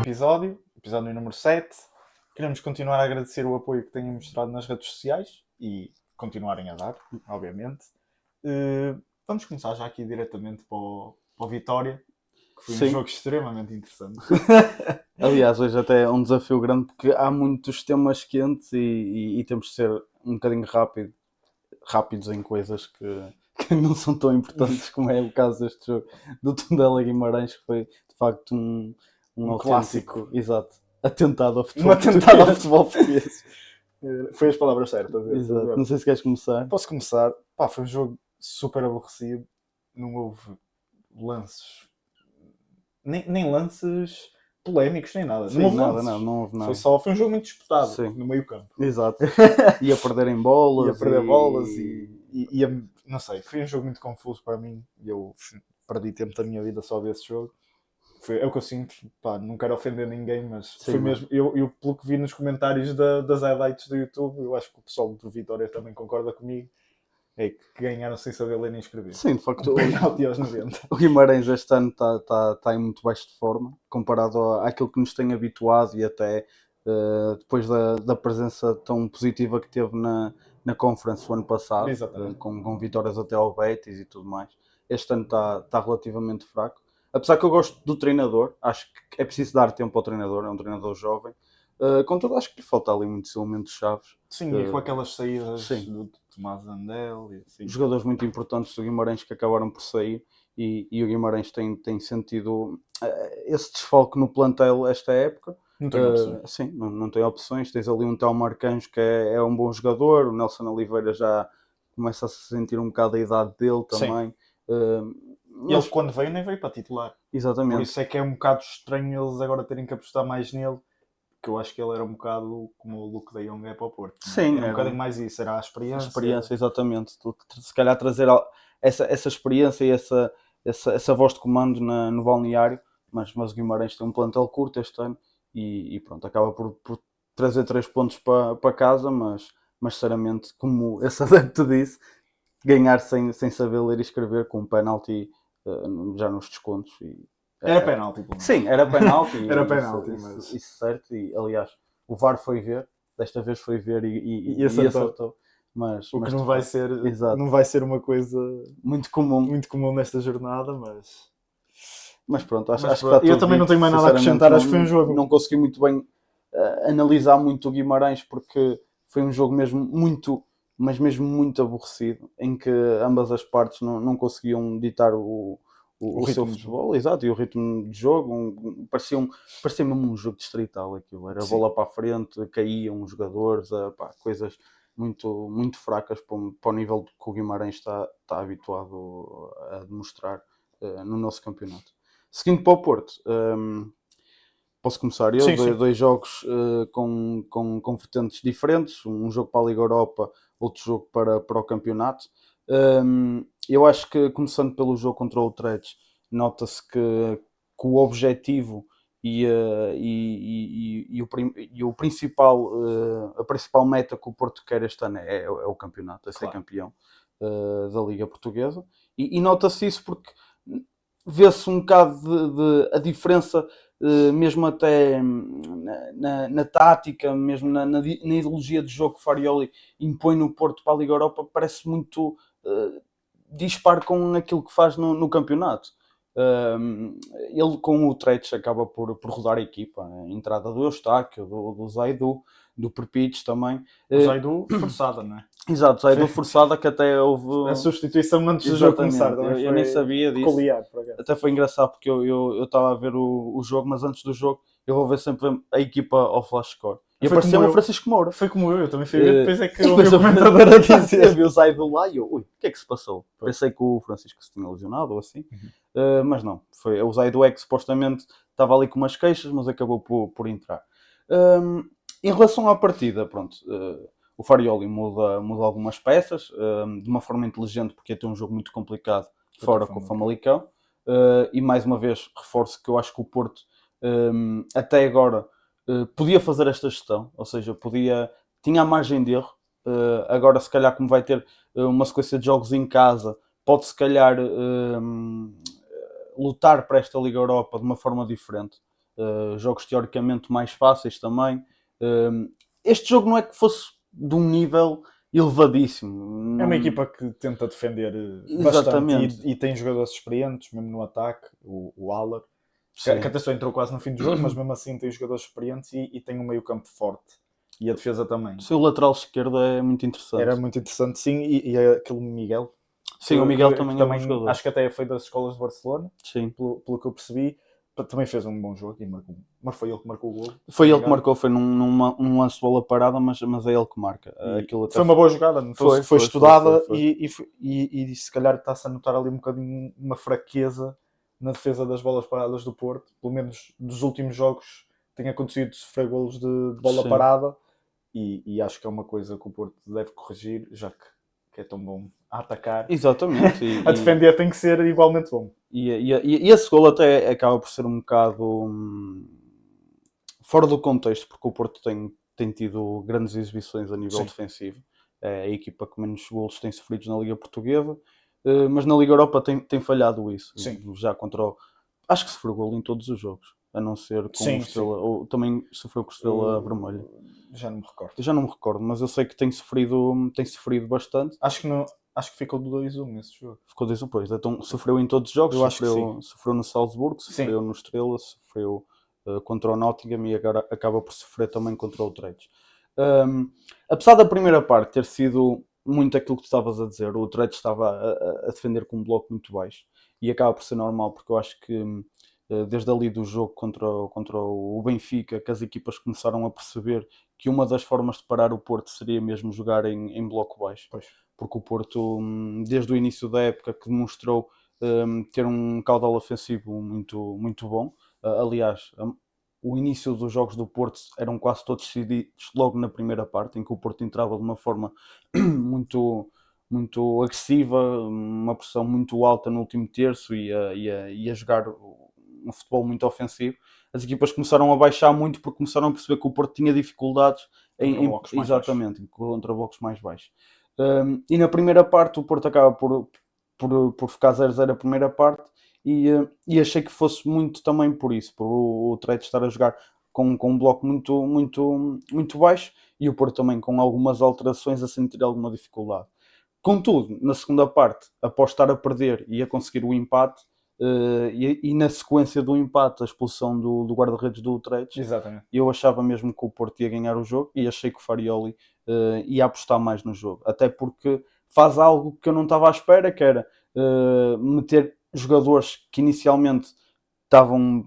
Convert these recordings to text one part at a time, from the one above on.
episódio número 7. Queremos continuar a agradecer o apoio que têm mostrado nas redes sociais e continuarem a dar, obviamente. Vamos começar já aqui diretamente para o Vitória, que foi um jogo extremamente interessante. Aliás, hoje até é um desafio grande porque há muitos temas quentes e temos de ser um bocadinho rápidos em coisas que não são tão importantes como é o caso deste jogo do Tondela Guimarães, que foi de facto um clássico. Exato, atentado ao futebol português. Foi as palavras certas. Exato. Não sei se queres começar. Posso começar? Foi um jogo super aborrecido. Não houve lances, nem lances polémicos, nem nada. Sim, não houve nada. Foi um jogo muito disputado. Sim. No meio campo. Exato. Ia perder em bolas. Não sei, foi um jogo muito confuso para mim. Eu perdi tempo da minha vida só a ver esse jogo. É o que eu sinto. Não quero ofender ninguém, mas sim, foi mesmo. Eu, pelo que vi nos comentários das highlights do YouTube, eu acho que o pessoal do Vitória também concorda comigo. É que ganharam sem saber ler nem escrever. Sim, de facto. Um penalti aos 90. O Guimarães este ano está em muito baixo de forma, comparado àquilo que nos tem habituado e até depois da presença tão positiva que teve na Conference o ano passado, com vitórias até ao Betis e tudo mais. Este ano está relativamente fraco. Apesar que eu gosto do treinador, acho que é preciso dar tempo ao treinador, é um treinador jovem. Contudo, acho que lhe falta ali muitos elementos chaves. Sim, e com aquelas saídas do Tomás Andel. Jogadores muito importantes do Guimarães que acabaram por sair e o Guimarães tem sentido esse desfalque no plantel esta época. Não tem opções. Sim, não tem opções. Tens ali um Telmo Arcanjo que é um bom jogador, o Nelson Oliveira já começa a se sentir um bocado a idade dele também. Ele quando veio nem veio para titular. Exatamente. Por isso é que é um bocado estranho eles agora terem que apostar mais nele, que eu acho que ele era um bocado como o Luke de Jong é para o Porto. Sim, era um bocadinho mais isso, era a experiência. A experiência, exatamente. Se calhar trazer essa experiência e essa voz de comando no balneário, mas o Guimarães tem um plantel curto este ano e pronto, acaba por trazer 3 pontos para casa, mas sinceramente, como esse adepto disse, ganhar sem saber ler e escrever com um penalti já nos descontos. Era penalti. Sim, era penalti. Era penalti, isso certo. E aliás, o VAR foi ver, desta vez foi ver e acertou. Mas que não vai ser, não vai ser uma coisa muito comum nesta jornada, mas pronto, acho que está tudo eu também não tenho mais nada a acrescentar, acho que foi um jogo. Não consegui muito bem analisar muito o Guimarães porque foi um jogo mesmo mesmo muito aborrecido, em que ambas as partes não conseguiam ditar o seu futebol, exato, e o ritmo de jogo. Parecia mesmo um jogo distrital aquilo, era bola para a frente, caíam os jogadores, coisas muito, muito fracas para o nível que o Guimarães está habituado a demonstrar no nosso campeonato. Seguindo para o Porto, posso começar eu? Sim. Dois jogos com vertentes diferentes, um jogo para a Liga Europa, outro jogo para o campeonato. Eu acho que, começando pelo jogo contra o Utrecht, nota-se que o objetivo a principal meta que o Porto quer este ano é o campeonato, é ser campeão da Liga Portuguesa. E nota-se isso porque vê-se um bocado a diferença, mesmo até na tática, mesmo na ideologia de jogo que o Farioli impõe no Porto para a Liga Europa, parece muito dispar com aquilo que faz no campeonato. Ele com o Utrecht acaba por rodar a equipa, a entrada do Eustáquio, do Zaidu, do Perpic também. O Zaidu forçada, não é? Exato, Zaidu forçada, que até houve a substituição antes do jogo começar. Eu nem sabia disso. Até foi engraçado porque eu estava a ver o jogo, mas antes do jogo eu vou ver sempre a equipa ao flash score. E apareceu o Francisco Moura. Foi como eu também fui ver, depois é que eu ouvi o comentador a dizer. Eu vi o Zaidu lá e o que é que se passou? Pensei que o Francisco se tinha lesionado ou assim, mas não. Foi o Zaidu que supostamente estava ali com umas queixas, mas acabou por entrar. Em relação à partida, pronto, o Farioli muda algumas peças, de uma forma inteligente, porque ia ter um jogo muito complicado fora com o Famalicão, e mais uma vez reforço que eu acho que o Porto até agora podia fazer esta gestão, ou seja, tinha a margem de erro. Agora se calhar, como vai ter uma sequência de jogos em casa, pode se calhar lutar para esta Liga Europa de uma forma diferente. jogos teoricamente mais fáceis também. Este jogo não é que fosse de um nível elevadíssimo. É uma equipa que tenta defender Exatamente. bastante e tem jogadores experientes, mesmo no ataque, o Haller, que Sim. até só entrou quase no fim do jogo, mas mesmo assim tem jogadores experientes e tem um meio campo forte. E a defesa também. Sim, o lateral esquerdo é muito interessante. Era muito interessante, sim, e aquele Miguel. Sim, o Miguel também é um bom jogador. Acho que até foi das escolas de Barcelona, Sim. pelo que eu percebi. Também fez um bom jogo e marcou. Mas foi ele que marcou o gol. Foi ele que marcou, foi num lance de bola parada, mas é ele que marca. Foi uma boa jogada, foi estudada. E se calhar está-se a notar ali um bocadinho uma fraqueza na defesa das bolas paradas do Porto. Pelo menos dos últimos jogos tem acontecido sofrer golos de bola parada e acho que é uma coisa que o Porto deve corrigir, já que é tão bom a atacar. Exatamente. A defender tem que ser igualmente bom. E esse gol até acaba por ser um bocado fora do contexto, porque o Porto tem tido grandes exibições a nível defensivo. É a equipa que menos golos tem sofrido na Liga Portuguesa, mas na Liga Europa tem falhado isso. Sim. Já contra acho que sofreu golo em todos os jogos, a não ser com o Estrela, ou também sofreu com o Estrela Vermelha. Já não me recordo. Já não me recordo, mas eu sei que tem sofrido bastante. Acho que ficou do 2-1 nesse jogo. Ficou 2-1, pois. Então sofreu em todos os jogos. Sofreu no Salzburgo, sofreu no Estrela, sofreu contra o Nottingham e agora acaba por sofrer também contra o Utrecht. Apesar da primeira parte ter sido muito aquilo que tu estavas a dizer, o Utrecht estava a defender com um bloco muito baixo e acaba por ser normal, porque eu acho que desde ali do jogo contra o Benfica, que as equipas começaram a perceber que uma das formas de parar o Porto seria mesmo jogar em bloco baixo. Pois. Porque o Porto, desde o início da época, que demonstrou ter um caudal ofensivo muito, muito bom. Aliás, o início dos jogos do Porto eram quase todos decididos logo na primeira parte, em que o Porto entrava de uma forma muito, muito agressiva, uma pressão muito alta no último terço e a jogar um futebol muito ofensivo. As equipas começaram a baixar muito porque começaram a perceber que o Porto tinha dificuldades contra blocos mais baixos. E na primeira parte o Porto acaba por ficar 0-0 a primeira parte e achei que fosse muito também por isso, por o Utrecht estar a jogar com um bloco muito, muito, muito baixo e o Porto também com algumas alterações a sentir alguma dificuldade. Contudo, na segunda parte, após estar a perder e a conseguir o empate, e na sequência do empate, a expulsão do guarda-redes do Utrecht, eu achava mesmo que o Porto ia ganhar o jogo e achei que o Farioli ia apostar mais no jogo, até porque faz algo que eu não estava à espera, que era meter jogadores que inicialmente estavam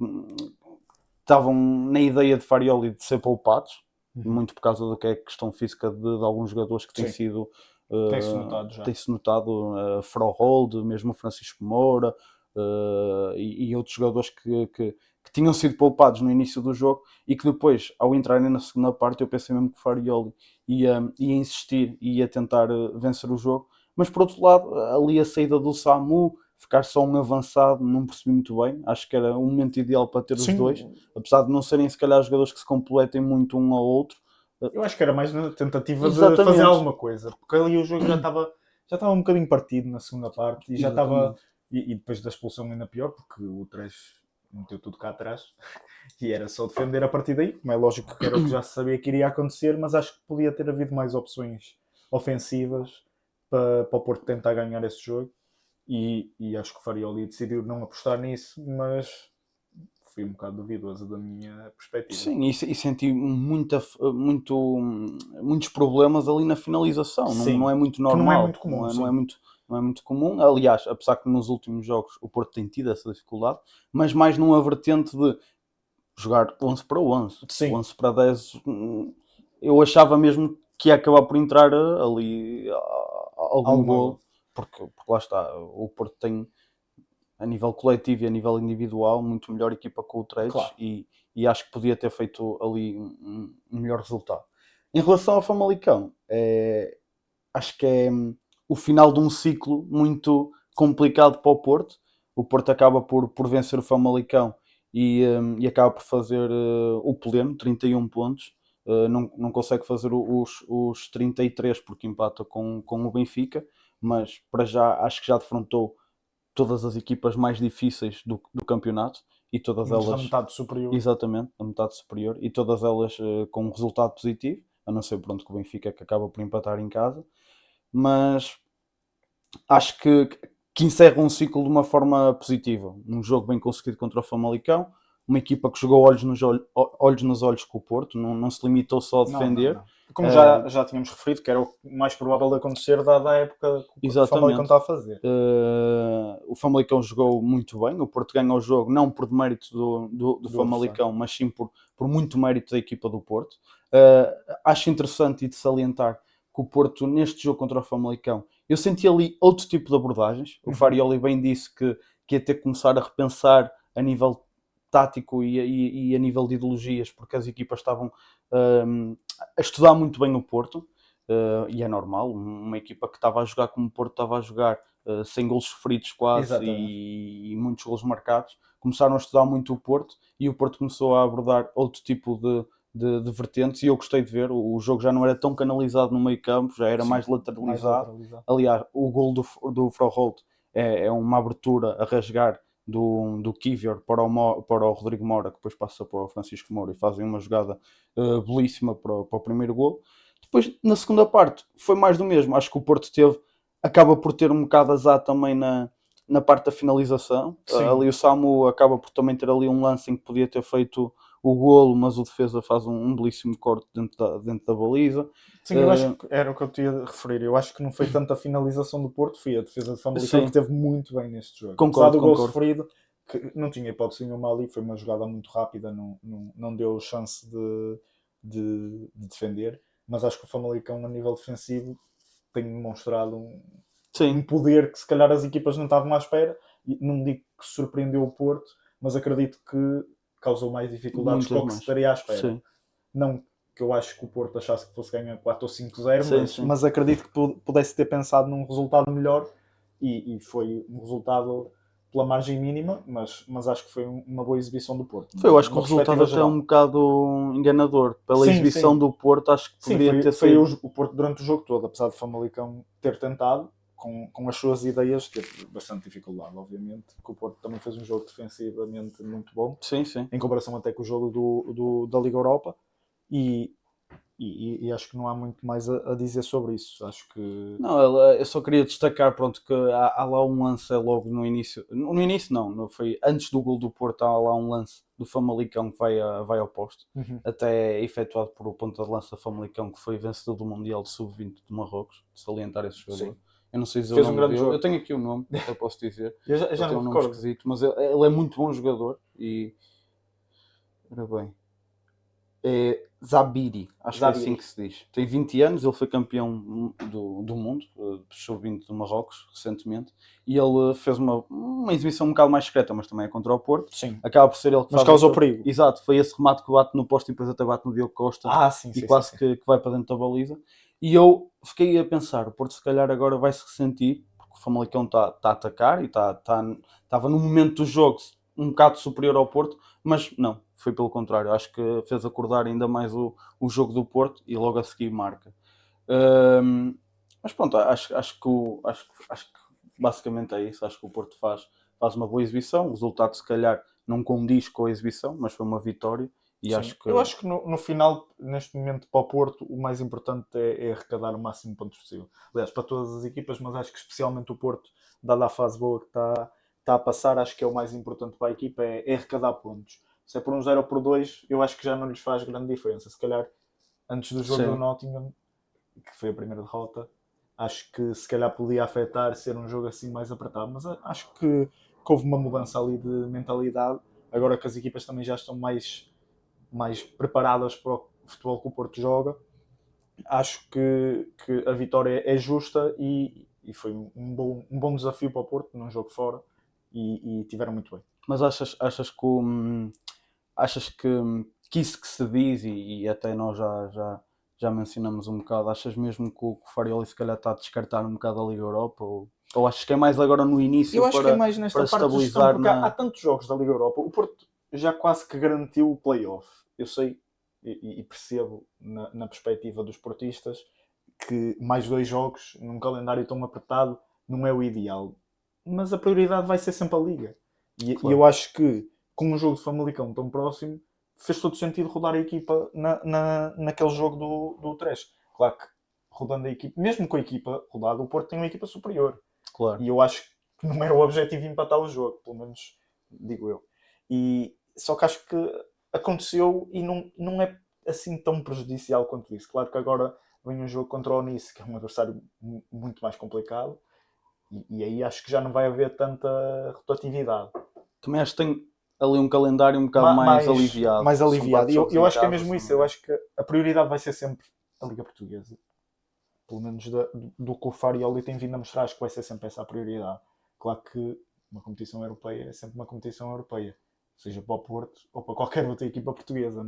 na ideia de Farioli de ser poupados, muito por causa do que é a questão física de alguns jogadores que têm sido tem-se notado Frohold, mesmo o Francisco Moura e outros jogadores que tinham sido poupados no início do jogo e que depois, ao entrarem na segunda parte, eu pensei mesmo que Farioli ia insistir e ia tentar vencer o jogo, mas por outro lado, ali a saída do Samu, ficar só um avançado, não percebi muito bem. Acho que era o momento ideal para ter os dois, apesar de não serem se calhar jogadores que se completem muito um ao outro. Eu acho que era mais na tentativa de fazer alguma coisa, porque ali o jogo já estava um bocadinho partido na segunda parte e já estava. E depois da expulsão ainda pior, porque o Três meteu tudo cá atrás e era só defender a partir daí, como é lógico que era o que já se sabia que iria acontecer, mas acho que podia ter havido mais opções ofensivas para o Porto tentar ganhar esse jogo e acho que o Farioli decidiu não apostar nisso, mas fui um bocado duvidoso da minha perspectiva. Sim, e senti muitos problemas ali na finalização. Não é muito normal. Não é muito comum. Não é muito comum. Aliás, apesar que nos últimos jogos o Porto tem tido essa dificuldade, mas mais numa vertente de jogar 11 para 11. Sim. 11 para 10. Eu achava mesmo que ia acabar por entrar ali algum gol. Porque lá está, o Porto tem, a nível coletivo e a nível individual, muito melhor equipa que o Utrecht, claro. E acho que podia ter feito ali um melhor resultado. Em relação ao Famalicão, acho que é o final de um ciclo muito complicado para o Porto. O Porto acaba por vencer o Famalicão e acaba por fazer o pleno, 31 pontos. Não consegue fazer os 33 porque empata com o Benfica, mas para já acho que já defrontou todas as equipas mais difíceis do campeonato e todas Mas elas... a metade superior. Exatamente, a metade superior, e todas elas com um resultado positivo, a não ser pronto que o Benfica que acaba por empatar em casa, mas acho que encerra um ciclo de uma forma positiva. Um jogo bem conseguido contra o Famalicão, uma equipa que jogou olhos nos olhos com o Porto, não se limitou só a defender. Não. Como já tínhamos referido, que era o mais provável de acontecer dada a época que o Famalicão está a fazer. O Famalicão jogou muito bem, o Porto ganhou o jogo não por mérito do Famalicão, mas sim por muito mérito da equipa do Porto. Acho interessante e de salientar que o Porto, neste jogo contra o Famalicão, eu senti ali outro tipo de abordagens. O Farioli bem disse que ia ter que começar a repensar a nível tático e a nível de ideologias, porque as equipas estavam a estudar muito bem o Porto, e é normal, uma equipa que estava a jogar como o Porto estava a jogar, sem golos sofridos quase e muitos golos marcados, começaram a estudar muito o Porto e o Porto começou a abordar outro tipo de vertentes, e eu gostei de ver. O jogo já não era tão canalizado no meio campo, já era mais lateralizado. Aliás, o gol do Froholt é uma abertura a rasgar do Kivior para o Rodrigo Moura, que depois passa para o Francisco Moura, e fazem uma jogada belíssima para o primeiro gol. Depois, na segunda parte, foi mais do mesmo. Acho que o Porto acaba por ter um bocado azar também na parte da finalização. Ali o Samu acaba por também ter ali um lance em que podia ter feito o golo, mas o defesa faz um belíssimo corte dentro da baliza. Sim, eu acho que era o que eu te ia referir. Eu acho que não foi tanto a finalização do Porto, foi a defesa de Famalicão que esteve muito bem neste jogo. Apesar do gol sofrido, que não tinha hipótese nenhuma ali, foi uma jogada muito rápida, não deu chance de defender, mas acho que o Famalicão a nível defensivo tem demonstrado um poder que se calhar as equipas não estavam à espera. Não digo que surpreendeu o Porto, mas acredito que causou mais dificuldades do que se estaria à espera. Sim. Não que eu acho que o Porto achasse que fosse ganhar 4 ou 5-0, mas acredito que pudesse ter pensado num resultado melhor, e foi um resultado pela margem mínima, mas acho que foi uma boa exibição do Porto. Eu acho que o resultado até é um bocado enganador. Pela exibição do Porto, acho que poderia ter sido... O Porto durante o jogo todo, apesar de Famalicão ter tentado, com as suas ideias, teve bastante dificuldade, obviamente, que o Porto também fez um jogo defensivamente muito bom, em comparação até com o jogo da Liga Europa, e acho que não há muito mais a dizer sobre isso. Acho que... Não, eu só queria destacar, pronto, que há lá um lance logo no início. No início não foi antes do gol do Porto, há lá um lance do Famalicão que vai ao poste, até efetuado por o ponta de lança do Famalicão, que foi vencedor do Mundial de Sub-20 de Marrocos, de salientar esse jogador. Eu não sei dizer o nome dele. Eu tenho aqui o nome, até posso dizer. eu já não tenho um nome esquisito, mas ele é muito bom jogador. E... Ora bem... É Zabiri, acho que é assim que se diz. Tem 20 anos, ele foi campeão do mundo, sub-20 do Marrocos, recentemente, e ele fez uma exibição um bocado mais discreta, mas também é contra o Porto. Sim. Acaba por ser ele que mas causou perigo. Exato, foi esse remate que bate no posto e depois até bate no Diogo Costa, quase que vai para dentro da baliza. E eu fiquei a pensar, o Porto se calhar agora vai se ressentir, porque o Famalicão está a atacar e estava no momento do jogo um bocado superior ao Porto, mas não, foi pelo contrário. Acho que fez acordar ainda mais o jogo do Porto e logo a seguir marca. Mas pronto, acho que basicamente é isso. Acho que o Porto faz uma boa exibição. O resultado se calhar não condiz com a exibição, mas foi uma vitória. E eu acho que no final, neste momento, para o Porto, o mais importante é arrecadar o máximo de pontos possível. Aliás, para todas as equipas, mas acho que especialmente o Porto, dada a fase boa que está a passar, acho que é o mais importante para a equipa, é arrecadar pontos. Se é por 1-0 ou por 2, eu acho que já não lhes faz grande diferença. Se calhar, antes do jogo do Nottingham, que foi a primeira derrota, acho que se calhar podia afetar ser um jogo assim mais apertado, mas acho que houve uma mudança ali de mentalidade, agora que as equipas também já estão mais preparadas para o futebol que o Porto joga. Acho que a vitória é justa e foi um bom desafio para o Porto num jogo fora, e tiveram muito bem. Mas achas que isso que se diz, e até nós já mencionamos um bocado, achas mesmo que o Farioli se calhar está a descartar um bocado a Liga Europa, ou achas que é mais agora no início? Eu acho que é mais nesta parte de gestão, porque há tantos jogos da Liga Europa. O Porto já quase que garantiu o play-off. Eu sei e percebo na perspectiva dos portistas que mais 2 jogos num calendário tão apertado não é o ideal, mas a prioridade vai ser sempre a Liga. E eu acho que com um jogo de Famalicão tão próximo, fez todo sentido rodar a equipa naquele jogo do Trash. Claro que rodando a equipa, mesmo com a equipa rodada, o Porto tem uma equipa superior. Claro. E eu acho que não era o objetivo empatar o jogo, pelo menos digo eu. Só que acho que aconteceu e não é assim tão prejudicial quanto isso. Claro que agora vem um jogo contra o Nice, que é um adversário muito mais complicado, e aí acho que já não vai haver tanta rotatividade. Também acho que tem ali um calendário um bocado mais aliviado. Mais aliviado. Eu acho que é casa, mesmo isso. Eu acho que a prioridade vai ser sempre a Liga Portuguesa. Pelo menos do que o Farioli tem vindo a mostrar, acho que vai ser sempre essa a prioridade. Claro que uma competição europeia é sempre uma competição europeia. Seja para o Porto ou para qualquer outra equipa portuguesa,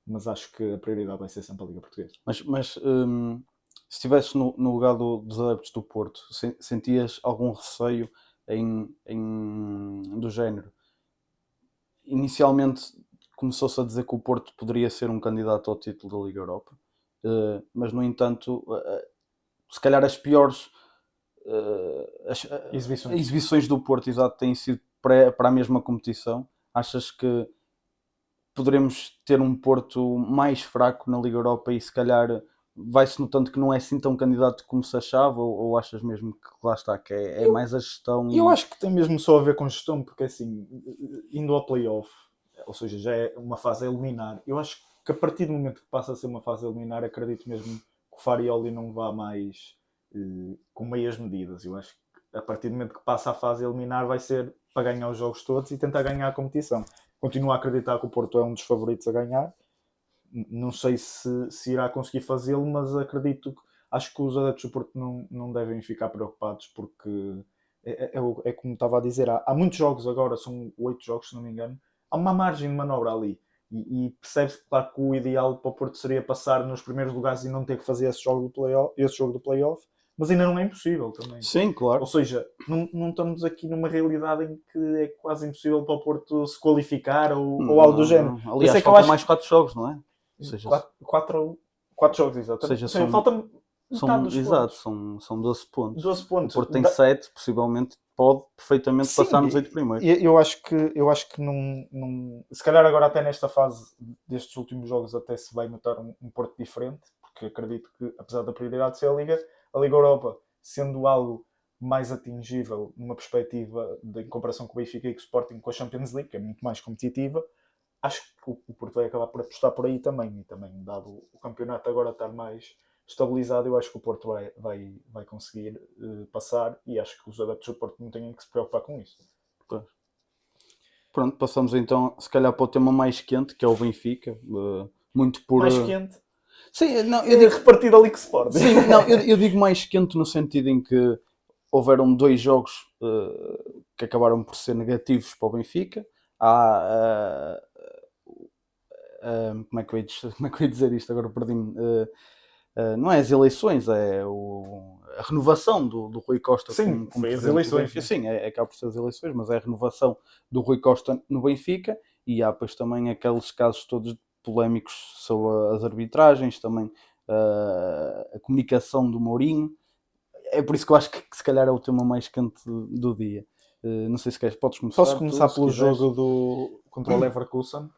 mas acho que a prioridade vai ser sempre a Liga Portuguesa. Mas se estivesses no lugar dos adeptos do Porto, sentias algum receio do género? Inicialmente começou-se a dizer que o Porto poderia ser um candidato ao título da Liga Europa, mas no entanto, se calhar as piores exibições do Porto, exato, têm sido para a mesma competição. Achas que poderemos ter um Porto mais fraco na Liga Europa e se calhar vai-se notando que não é assim tão candidato como se achava, ou achas mesmo que lá está, que é mais a gestão? Eu acho que tem mesmo só a ver com gestão, porque assim, indo ao play-off, ou seja, já é uma fase a eliminar, eu acho que a partir do momento que passa a ser uma fase a eliminar, acredito mesmo que o Farioli não vá mais com meias medidas. Eu acho que a partir do momento que passa a fase a eliminar vai ser para ganhar os jogos todos e tentar ganhar a competição. Continuo a acreditar que o Porto é um dos favoritos a ganhar. Não sei se irá conseguir fazê-lo, mas acho que os adeptos do Porto não devem ficar preocupados, porque é como estava a dizer, há muitos jogos agora, são 8 jogos se não me engano, há uma margem de manobra ali, e percebe-se claro que o ideal para o Porto seria passar nos primeiros lugares e não ter que fazer esse jogo do play-off, mas ainda não é impossível também. Sim, claro. Ou seja, não estamos aqui numa realidade em que é quase impossível para o Porto se qualificar ou algo do género. Não. Aliás, faltam mais 4 jogos, não é? Ou seja, 4 jogos, exatamente. Ou seja, falta metade dos exato, pontos. são 12 pontos. 12 pontos. O Porto tem 7, possivelmente pode perfeitamente passar nos 8 primeiros. Eu acho que não. Se calhar agora até nesta fase destes últimos jogos até se vai notar um Porto diferente, porque acredito que, apesar da prioridade ser a Liga Europa, sendo algo mais atingível numa perspectiva em comparação com o Benfica e com o Sporting, com a Champions League, que é muito mais competitiva, acho que o Porto vai acabar por apostar por aí também, e também dado o campeonato agora estar mais estabilizado, eu acho que o Porto vai conseguir passar, e acho que os adeptos do Porto não têm que se preocupar com isso. Pronto, passamos então se calhar para o tema mais quente, que é o Benfica, muito por... Mais quente? Sim, não, eu digo repartido ali que se pode. Sim, não, eu digo mais quente no sentido em que houveram 2 jogos que acabaram por ser negativos para o Benfica. Há como é que eu ia dizer isto? Agora perdi-me. Não é as eleições, é a renovação do Rui Costa. Sim, como foi as eleições. Sim, acaba por ser as eleições, mas é a renovação do Rui Costa no Benfica, e há depois também aqueles casos todos polémicos sobre as arbitragens, também a comunicação do Mourinho. É por isso que eu acho que se calhar é o tema mais quente do dia. Não sei se queres, podes começar. Posso começar pelo jogo contra o Leverkusen.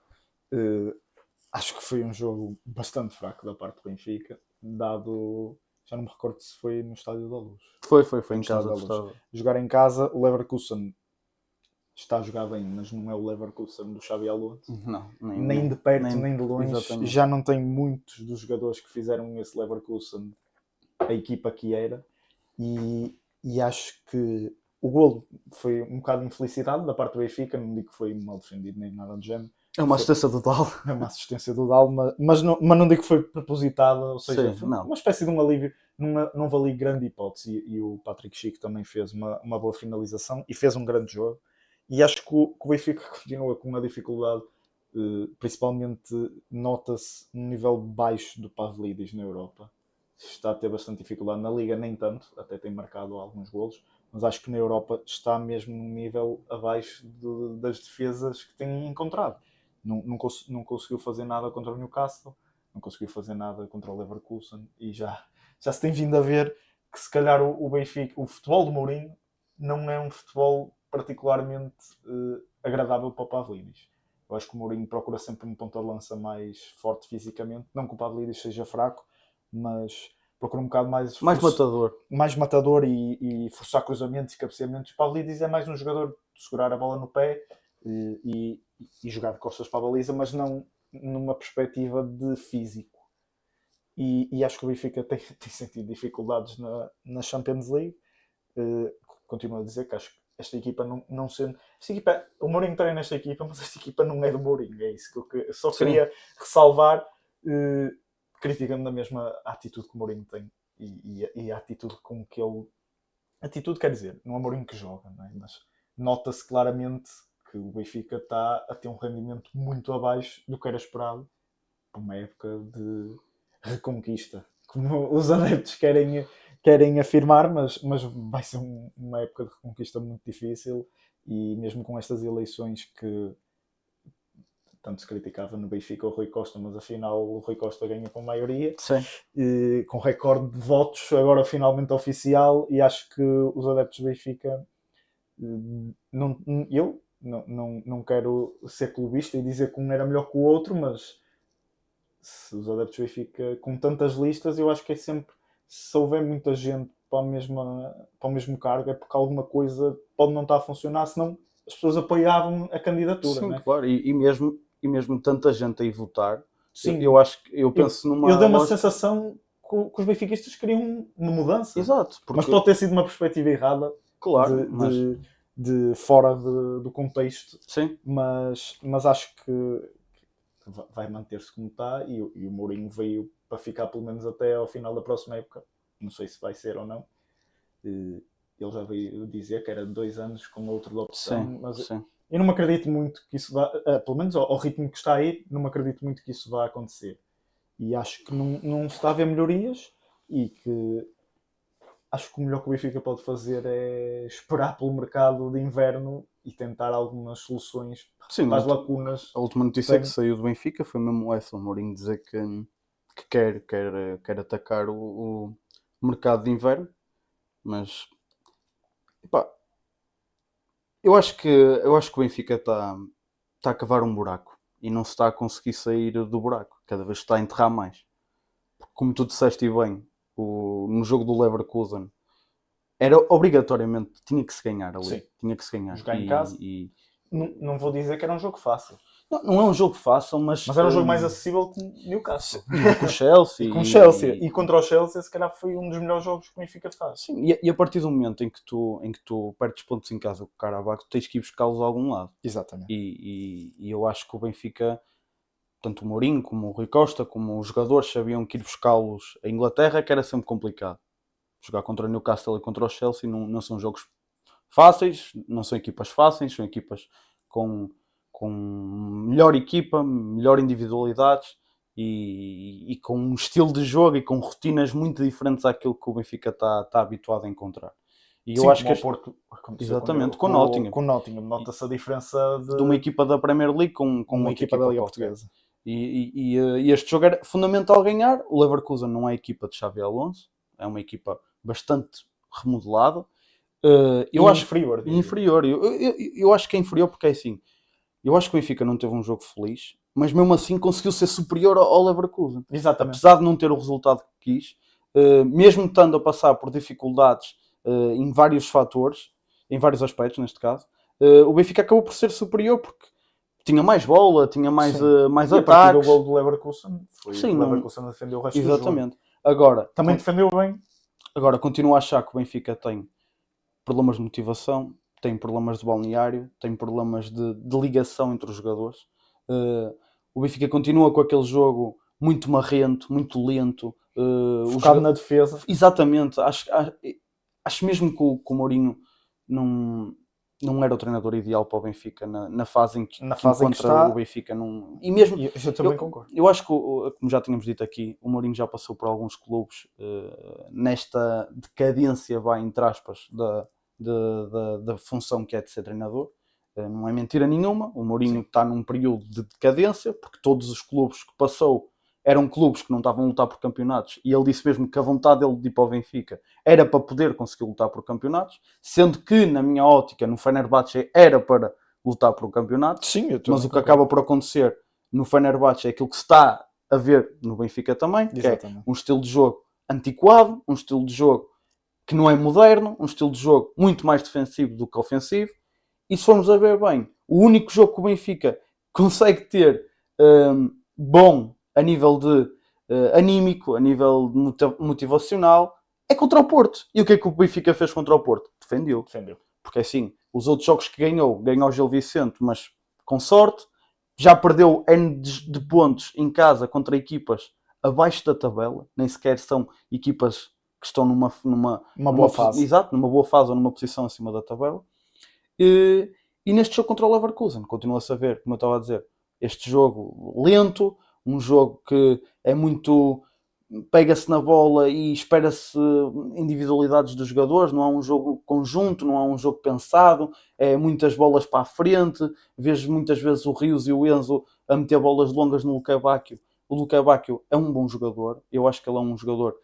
Acho que foi um jogo bastante fraco da parte do Benfica, dado... Já não me recordo se foi no Estádio da Luz. Foi em casa. Jogar em casa, o Leverkusen está a jogar bem, mas não é o Leverkusen do Xabi Alonso. Não, nem de perto, nem de longe. Exatamente. Já não tem muitos dos jogadores que fizeram esse Leverkusen a equipa que era. E acho que o golo foi um bocado de infelicidade da parte do Benfica, não digo que foi mal defendido nem nada do género. É uma assistência do Dal. É uma assistência do Dal, mas não digo que foi propositada, ou seja, foi uma espécie de um alívio. Não valia grande hipótese, e o Patrick Schick também fez uma boa finalização e fez um grande jogo. E acho que o Benfica continua com uma dificuldade, principalmente nota-se um nível baixo do Pavlidis na Europa. Está a ter bastante dificuldade na Liga, nem tanto, até tem marcado alguns golos, mas acho que na Europa está mesmo num nível abaixo das defesas que tem encontrado. Não conseguiu fazer nada contra o Newcastle, não conseguiu fazer nada contra o Leverkusen, e já se tem vindo a ver que se calhar o Benfica, o futebol do Mourinho, não é um futebol particularmente agradável para o Pavlidis. Eu acho que o Mourinho procura sempre um ponta de lança mais forte fisicamente, não que o Pavlidis seja fraco, mas procura um bocado mais matador e forçar cruzamentos e cabeceamentos. O Pavlidis é mais um jogador de segurar a bola no pé e jogar de costas para a baliza, mas não numa perspectiva de físico. E acho que o Benfica tem sentido dificuldades na Champions League. Continuo a dizer que acho que esta equipa não sendo... o Mourinho treina nesta equipa, mas esta equipa não é do Mourinho. É isso que eu só queria ressalvar, criticando na mesma atitude que o Mourinho tem e a atitude com que ele... Atitude quer dizer, não é o Mourinho que joga, não é? Mas nota-se claramente que o Benfica está a ter um rendimento muito abaixo do que era esperado para uma época de reconquista, como os adeptos querem afirmar, mas vai ser uma época de reconquista muito difícil, e mesmo com estas eleições que tanto se criticava no Benfica o Rui Costa, mas afinal o Rui Costa ganha com maioria, com recorde de votos, agora finalmente oficial, e acho que os adeptos do Benfica, eu não quero ser clubista e dizer que um era melhor que o outro, mas se os adeptos do Benfica, com tantas listas, eu acho que é sempre, se houver muita gente para o mesmo cargo, é porque alguma coisa pode não estar a funcionar, senão as pessoas apoiavam a candidatura. Sim, não é? Claro, e mesmo tanta gente a ir votar, Sim, eu penso numa... Eu dei uma sensação que os benfiquistas queriam uma mudança. Exato. Mas pode ter sido uma perspectiva errada, claro, de fora do contexto. Sim. Mas acho que vai manter-se como está, e o Mourinho veio para ficar pelo menos até ao final da próxima época. Não sei se vai ser ou não. Ele já veio dizer que era 2 anos com outra opção, mas eu não me acredito muito que isso vá, pelo menos ao ritmo que está aí, não me acredito muito que isso vá acontecer. E acho que não se está a ver melhorias, e que acho que o melhor que o Benfica pode fazer é esperar pelo mercado de inverno e tentar algumas soluções para as lacunas. A última notícia que saiu do Benfica foi mesmo essa, o Mourinho dizer que quer atacar o mercado de inverno, mas eu acho que o Benfica está a cavar um buraco e não se está a conseguir sair do buraco, cada vez está a enterrar mais. Porque, como tu disseste bem, no jogo do Leverkusen era obrigatoriamente, tinha que se ganhar ali. Sim. Tinha que se ganhar. Jogar em casa. Não vou dizer que era um jogo fácil. Não é um jogo fácil, mas era um jogo mais acessível que o Newcastle. Com o Chelsea. E contra o Chelsea, se calhar foi um dos melhores jogos que o Benfica faz. Sim, e a partir do momento em que tu perdes pontos em casa com o Carabao, tens que ir buscá-los a algum lado. Exatamente. E eu acho que o Benfica, tanto o Mourinho como o Rui Costa, como os jogadores, sabiam que ir buscá-los a Inglaterra, que era sempre complicado. Jogar contra o Newcastle e contra o Chelsea não são jogos fáceis, não são equipas fáceis, são equipas com melhor equipa, melhor individualidades e com um estilo de jogo e com rotinas muito diferentes àquilo que o Benfica está habituado a encontrar. E eu acho que Porto, exatamente, com Nottingham. Com Nottingham, nota-se a diferença de uma equipa da Premier League com uma equipa da Liga Portuguesa. E este jogo era fundamental ganhar. O Leverkusen não é a equipa de Xabi Alonso, é uma equipa bastante remodelada. Eu acho inferior. Eu acho que é inferior porque é assim. Eu acho que o Benfica não teve um jogo feliz, mas mesmo assim conseguiu ser superior ao Leverkusen. Exatamente. Apesar de não ter o resultado que quis, mesmo estando a passar por dificuldades em vários fatores, em vários aspectos neste caso, o Benfica acabou por ser superior porque tinha mais bola, tinha mais ataques. A partir do gol do Leverkusen, o Leverkusen defendeu o resto do jogo. Exatamente. Agora, também defendeu bem. Agora, continuo a achar que o Benfica tem problemas de motivação, tem problemas de balneário, tem problemas de ligação entre os jogadores. O Benfica continua com aquele jogo muito marrento, muito lento. Focado na defesa. Exatamente. Acho mesmo que o Mourinho não era o treinador ideal para o Benfica na fase em que encontra o Benfica. E mesmo, eu também concordo. Eu acho que, como já tínhamos dito aqui, o Mourinho já passou por alguns clubes nesta decadência, entre aspas, da função que é de ser treinador. Não é mentira nenhuma. O Mourinho está num período de decadência, porque todos os clubes que passou eram clubes que não estavam a lutar por campeonatos, e ele disse mesmo que a vontade dele de ir para o Benfica era para poder conseguir lutar por campeonatos, sendo que, na minha ótica, no Fenerbahçe era para lutar por um campeonato. Sim, mas o que acaba por acontecer no Fenerbahçe é aquilo que se está a ver no Benfica também, que é um estilo de jogo antiquado, um estilo de jogo que não é moderno, um estilo de jogo muito mais defensivo do que ofensivo. E se formos a ver bem, o único jogo que o Benfica consegue ter bom a nível de anímico, a nível motivacional, é contra o Porto. E o que é que o Benfica fez contra o Porto? Defendeu. Porque assim, os outros jogos que ganhou o Gil Vicente, mas com sorte. Já perdeu N de pontos em casa contra equipas abaixo da tabela. Nem sequer são equipas que estão numa boa fase. Exato, numa boa fase ou numa posição acima da tabela. E neste jogo contra o Leverkusen, continua-se a ver, como eu estava a dizer, este jogo lento, um jogo que é muito... pega-se na bola e espera-se individualidades dos jogadores, não há um jogo conjunto, não há um jogo pensado, é muitas bolas para a frente, vejo muitas vezes o Rios e o Enzo a meter bolas longas no Luque Bacchio. O Luque Bacchio é um bom jogador, eu acho que ele é um jogador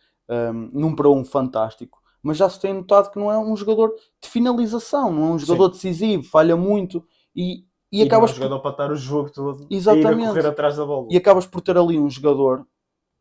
num para um fantástico, mas já se tem notado que não é um jogador de finalização, não é um jogador decisivo, falha muito e acabas não é um jogador para estar o jogo todo exatamente, a ir a correr atrás da bola. E acabas por ter ali um jogador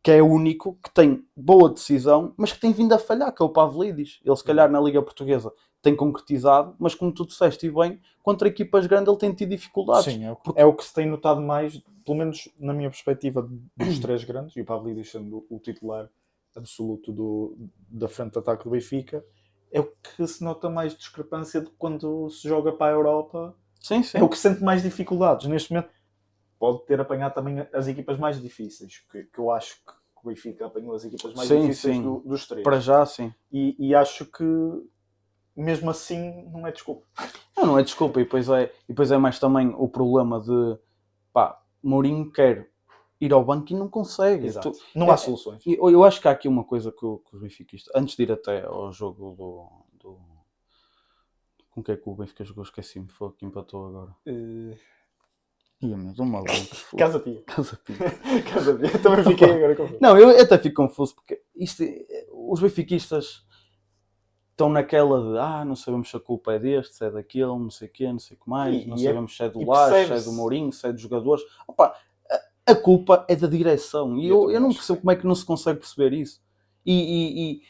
que é único, que tem boa decisão, mas que tem vindo a falhar, que é o Pavlidis. Ele, se calhar, na Liga Portuguesa tem concretizado, mas como tu disseste, e bem, contra equipas grandes ele tem tido dificuldades. Sim, é o que se tem notado mais, pelo menos na minha perspectiva, dos três grandes, e o Pavlidis sendo o titular absoluto da frente de ataque do Benfica, é o que se nota mais discrepância de quando se joga para a Europa. Sim. É o que sente mais dificuldades. Neste momento, pode ter apanhado também as equipas mais difíceis, que eu acho que o Benfica apanhou as equipas mais difíceis dos três. Para já, sim. E acho que, mesmo assim, não é desculpa. Não é desculpa. E depois é mais também o problema de, Mourinho quer ir ao banco e não consegue. Exato. Não há soluções. Eu acho que há aqui uma coisa que os benfiquistas, antes de ir até ao jogo do com que é que o Benfica jogou? Esqueci-me, foi que empatou agora. Casa Pia. Também fiquei agora confuso. Não, eu até fico confuso porque os benfiquistas estão naquela de não sabemos se a culpa é deste, se é daquele, não sei o quê, não sei o que mais, não sabemos se é do Lage, se é do Mourinho, se é dos jogadores. A culpa é da direção e eu não percebo como é que não se consegue perceber isso. E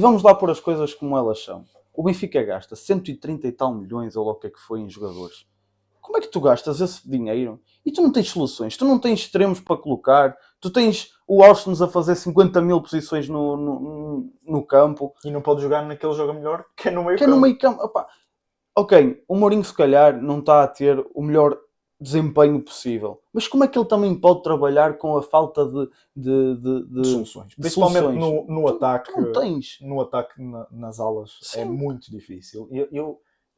vamos lá pôr as coisas como elas são. O Benfica gasta 130 e tal milhões, ou lá o que é que foi, em jogadores. Como é que tu gastas esse dinheiro e tu não tens soluções? Tu não tens extremos para colocar, tu tens o Austin a fazer 50 mil posições no campo. E não pode jogar naquele jogo melhor, que é no meio campo. Que é no meio campo. Ok, o Mourinho se calhar não está a ter o melhor desempenho possível. Mas como é que ele também pode trabalhar com a falta de soluções? Principalmente no ataque. Tu não tens. No ataque nas alas. Sim. É muito difícil.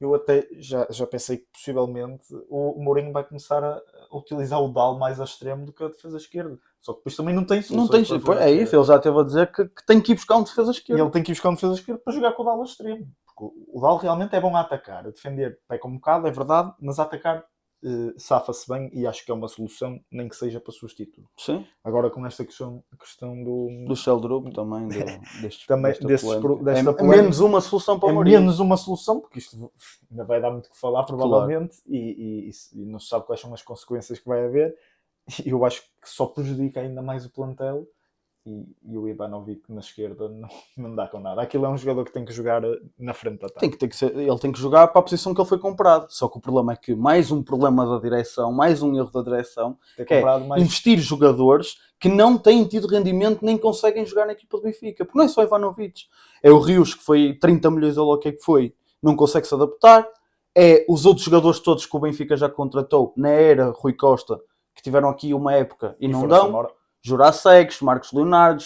Eu até já pensei que possivelmente o Mourinho vai começar a utilizar o Dal mais a extremo do que a defesa esquerda. Só que depois também não tem soluções. Não tem, é isso, ele já esteve a dizer que tem que ir buscar um defesa esquerda. E ele tem que ir buscar um defesa esquerda para jogar com o Dal a extremo. Porque o Dal realmente é bom a atacar. A defender peca um bocado, é verdade, mas a atacar safa-se bem e acho que é uma solução, nem que seja para substituto. Sim. Agora com esta questão do Sheldrup também, desta polémica, menos uma solução para o Mourinho. Menos uma solução, porque isto ainda vai dar muito o que falar, provavelmente, claro. e não se sabe quais são as consequências que vai haver. E eu acho que só prejudica ainda mais o plantel. E o Ivanovic na esquerda não dá com nada. Aquilo é um jogador que tem que jogar na frente da ataque. Ele tem que jogar para a posição que ele foi comprado. Só que o problema é que mais um problema da direção, mais um erro da direção, que é investir jogadores que não têm tido rendimento nem conseguem jogar na equipa do Benfica. Porque não é só Ivanovic. É o Rios, que foi 30 milhões ou lá o que é que foi, não consegue se adaptar. É os outros jogadores todos que o Benfica já contratou na era Rui Costa, que tiveram aqui uma época e não dão. Jurasex, Marcos Leonardo,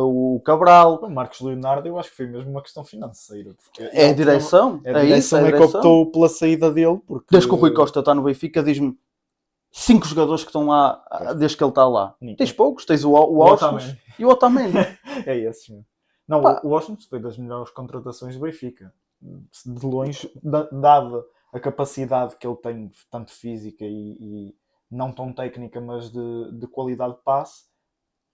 o Cabral. O Marcos Leonardo eu acho que foi mesmo uma questão financeira. É a direção. A direção é que optou pela saída dele. Porque... Desde que o Rui Costa está no Benfica, diz-me 5 jogadores que estão lá desde que ele está lá. Tens poucos, tens o Austin e o Otamendi. É esse mesmo. Não, o Austin foi das melhores contratações do Benfica. De longe, dada a capacidade que ele tem, tanto física e não tão técnica, mas de qualidade de passe,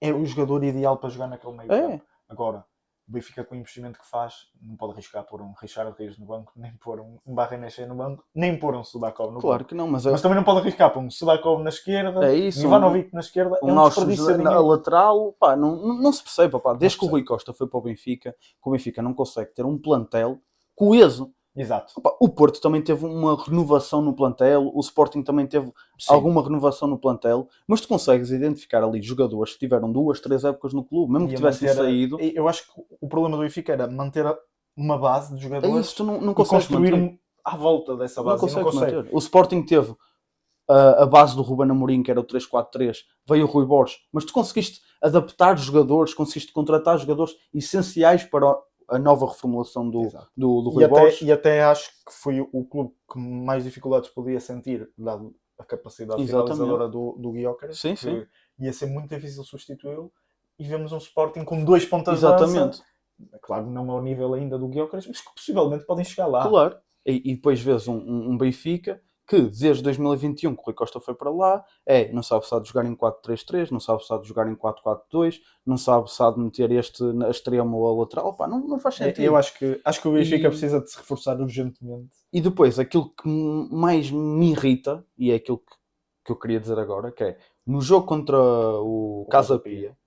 é o jogador ideal para jogar naquele meio É. campo. Agora, o Benfica, com o investimento que faz, não pode arriscar pôr um Richard Reis no banco, nem pôr um Barrenechea no banco, nem pôr um Sudakov no Claro banco. que não, mas Mas também não pode arriscar pôr um Sudakov na esquerda, é um isso, Ivanovic na esquerda, é um desperdício de na dinheiro. lateral, pá, não se percebe, pá. Desde que o percebe. Rui Costa foi para o Benfica não consegue ter um plantel coeso. Exato. Opa, o Porto também teve uma renovação no plantel, o Sporting também teve alguma renovação no plantel, mas tu consegues identificar ali jogadores que tiveram 2, 3 épocas no clube, mesmo que tivessem saído. Eu acho que o problema do Benfica era manter uma base de É jogadores isso, tu não e consegues construir manter. à volta dessa Não base. E não consegues consegue. manter. O Sporting teve a base do Ruben Amorim, que era o 3-4-3, veio o Rui Borges, mas tu conseguiste adaptar jogadores, conseguiste contratar jogadores essenciais para a nova reformulação do Rui Borges. E até acho que foi o clube que mais dificuldades podia sentir, dado a capacidade finalizadora do Gyökeres, que ia ser muito difícil substituí-lo, e vemos um Sporting com 2 pontas de lança, claro, não ao nível ainda do Gyökeres, mas que possivelmente podem chegar lá. Claro, e depois vês um Benfica que desde 2021 que o Rui Costa foi para lá, não sabe se há de jogar em 4-3-3, não sabe se há de jogar em 4-4-2, não sabe se há de meter este na extremo ou a lateral, pá, não faz sentido. Eu acho que o Benfica precisa de se reforçar urgentemente. E depois, aquilo que mais me irrita, e é aquilo que eu queria dizer agora, que é, no jogo contra o Casa Pia,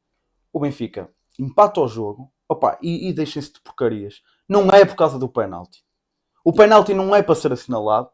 o Benfica empata o jogo, opa, e deixem-se de porcarias. Não é por causa do penalti. O penalti não é para ser assinalado,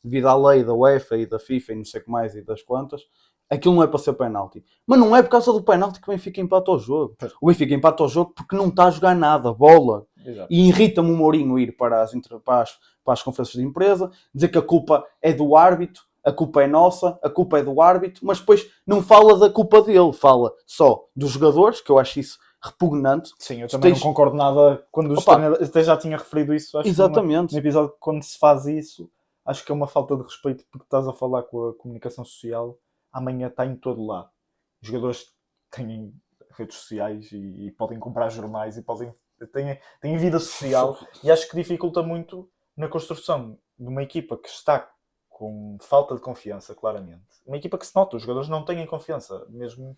devido à lei da UEFA e da FIFA e não sei o que mais e das quantas. Aquilo não é para ser penalti. Mas não é por causa do penalti que o Benfica empata o jogo. O Benfica empata o jogo porque não está a jogar nada, bola. Exato. E irrita-me o Mourinho ir para as conferências de empresa, dizer que a culpa é do árbitro, a culpa é nossa, a culpa é do árbitro, mas depois não fala da culpa dele, fala só dos jogadores, que eu acho isso repugnante. Sim, eu também não concordo nada quando os treinadores, até já tinha referido isso, acho exatamente. Que no episódio, quando se faz isso, acho que é uma falta de respeito, porque estás a falar com a comunicação social, amanhã está em todo lado. Os jogadores têm redes sociais e podem comprar jornais e têm vida social, e acho que dificulta muito na construção de uma equipa que está com falta de confiança, claramente. Uma equipa que se nota, os jogadores não têm confiança, mesmo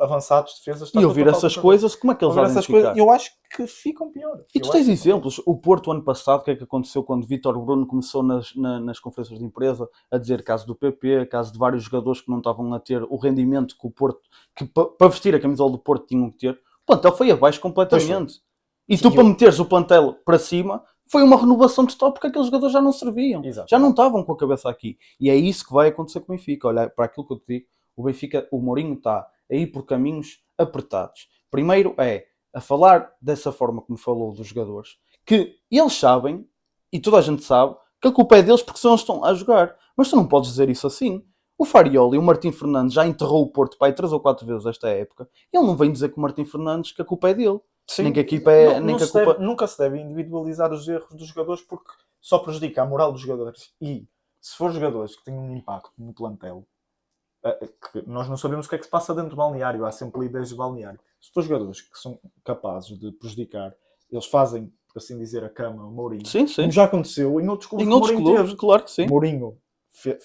avançados, defesas... E ouvir essas coisas, como é que eles vão identificar? Eu acho que ficam pior. E tu tens exemplos. O Porto, ano passado, o que é que aconteceu quando Vítor Bruno começou nas conferências de empresa a dizer caso do PP, caso de vários jogadores que não estavam a ter o rendimento que o Porto, que para vestir a camisola do Porto tinham que ter. O plantel foi abaixo completamente. E tu, para meteres o plantel para cima, foi uma renovação total porque aqueles jogadores já não serviam. Exato. Já não estavam com a cabeça aqui. E é isso que vai acontecer com o Benfica. Olha, para aquilo que eu te digo, o Benfica, o Mourinho está a ir por caminhos apertados. Primeiro a falar dessa forma como falou dos jogadores, que eles sabem, e toda a gente sabe, que a culpa é deles porque só estão a jogar. Mas tu não podes dizer isso assim. O Farioli e o Martim Fernandes já enterrou o Porto para aí 3 ou 4 vezes esta época. Ele não vem dizer que o Martim Fernandes que a culpa é dele. Sim, nem que a equipa é... Nunca se deve individualizar os erros dos jogadores porque só prejudica a moral dos jogadores. E se for jogadores que têm um impacto no plantel, que nós não sabemos o que é que se passa dentro do balneário, há sempre líderes de balneário. Se for jogadores que são capazes de prejudicar, eles fazem, por assim dizer, a cama, o Mourinho. Sim. Como já aconteceu em outros clubes. Em outros clubes, claro que sim. O Mourinho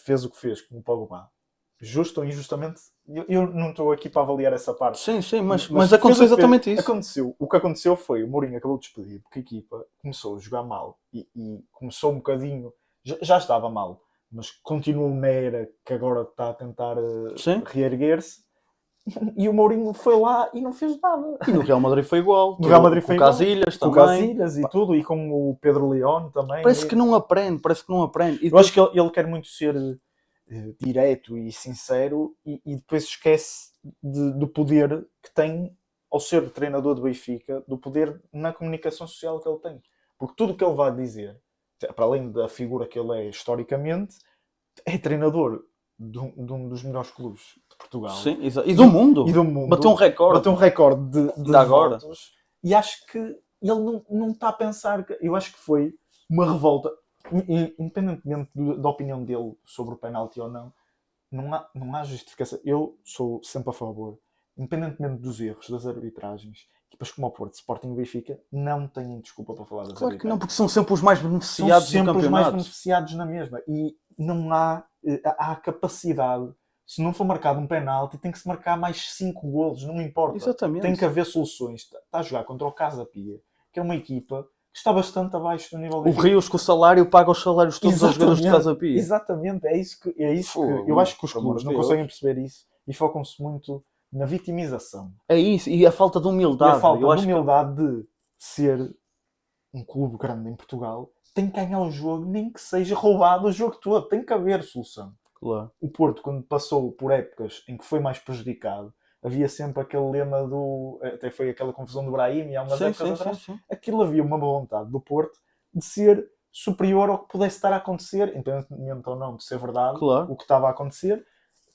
fez o que fez com o Pogba. Justo ou injustamente, eu não estou aqui para avaliar essa parte. Sim, mas aconteceu exatamente isso. O que aconteceu foi, o Mourinho acabou de despedir, porque a equipa começou a jogar mal e começou um bocadinho, já estava mal, mas continuou na era que agora está a tentar reerguer-se, e o Mourinho foi lá e não fez nada. E no Real Madrid foi igual. No Real Madrid foi igual. Casilhas também. Com Casilhas e tudo, e com o Pedro León também. Parece que não aprende. E eu acho que ele quer muito ser direto e sincero e depois esquece do poder que tem ao ser treinador do Benfica, do poder na comunicação social que ele tem. Porque tudo o que ele vai dizer, para além da figura que ele é historicamente, é treinador de um dos melhores clubes de Portugal. Sim, e do mundo. Bateu um recorde de agora. Votos. E acho que ele não está a pensar... Eu acho que foi uma revolta... Independentemente da opinião dele sobre o penalti ou não há justificação. Eu sou sempre a favor, independentemente dos erros, das arbitragens, equipas como o Porto, Sporting e Benfica não têm desculpa para falar das arbitragens. Claro que não, porque são sempre os mais beneficiados do campeonato. São sempre os mais beneficiados na mesma. E não há a capacidade se não for marcado um penalti, tem que se marcar mais 5 golos, não importa. Exatamente. Tem que haver soluções. Está a jogar contra o Casa Pia, que é uma equipa que está bastante abaixo do nível do O Rios com o salário paga os salários todos aos jogadores de Casa Pia. Exatamente, é isso que eu acho que os clubes não conseguem perceber isso e focam-se muito na vitimização. É isso, e a falta de humildade. E a falta de humildade de ser um clube grande em Portugal tem que ganhar o jogo, nem que seja roubado o jogo todo. Tem que haver solução. Claro. O Porto, quando passou por épocas em que foi mais prejudicado, havia sempre aquele lema do... Até foi aquela confusão do Brahim e há umas épocas atrás. Aquilo havia uma vontade do Porto de ser superior ao que pudesse estar a acontecer, independentemente ou não de ser verdade, o que estava a acontecer.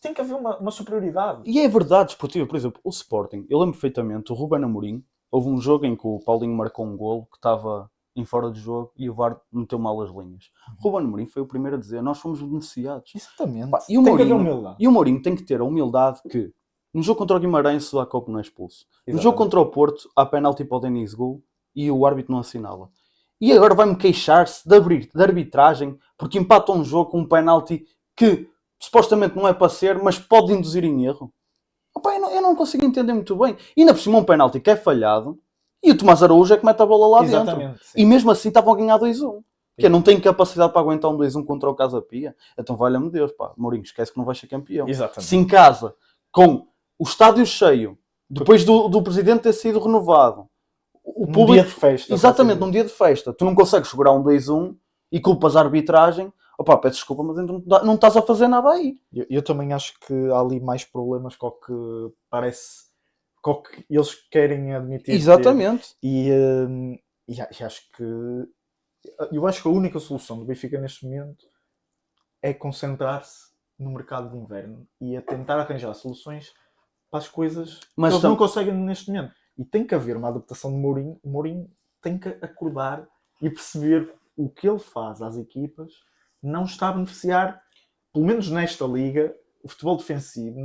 Tem que haver uma superioridade. E é verdade esportiva. Por exemplo, o Sporting. Eu lembro perfeitamente, o Ruben Amorim, houve um jogo em que o Paulinho marcou um golo que estava em fora de jogo e o VAR meteu mal as linhas. Ruben Amorim foi o primeiro a dizer, nós fomos beneficiados. Exatamente. E o Mourinho tem que ter a humildade que no jogo contra o Guimarães o Jacob não é expulso. No jogo contra o Porto há penalti para o Denis Gol e o árbitro não assinala. E agora vai-me queixar-se de arbitragem porque empata um jogo com um penalti que supostamente não é para ser, mas pode induzir em erro. Opa, eu não consigo entender muito bem. E ainda por cima um penalti que é falhado e o Tomás Araújo é que mete a bola lá dentro. Sim. E mesmo assim estavam a ganhar 2-1. Que não tem capacidade para aguentar um 2-1 contra o Casa Pia. Então valha-me Deus, pá. Mourinho, esquece que não vai ser campeão. Exatamente. Se em casa, com o estádio cheio, depois do presidente ter sido renovado, o público... dia de festa. Exatamente, num dia de festa. Tu não consegues segurar um 2-1 e culpas a arbitragem. Opá, peço desculpa, mas não estás a fazer nada aí. Eu também acho que há ali mais problemas com o que parece... com o que eles querem admitir. Exatamente. E acho que... Eu acho que a única solução do Benfica neste momento é concentrar-se no mercado de inverno e a tentar arranjar soluções para as coisas que eles não conseguem neste momento. E tem que haver uma adaptação de Mourinho. Mourinho tem que acordar e perceber o que ele faz às equipas não está a beneficiar, pelo menos nesta liga, o futebol defensivo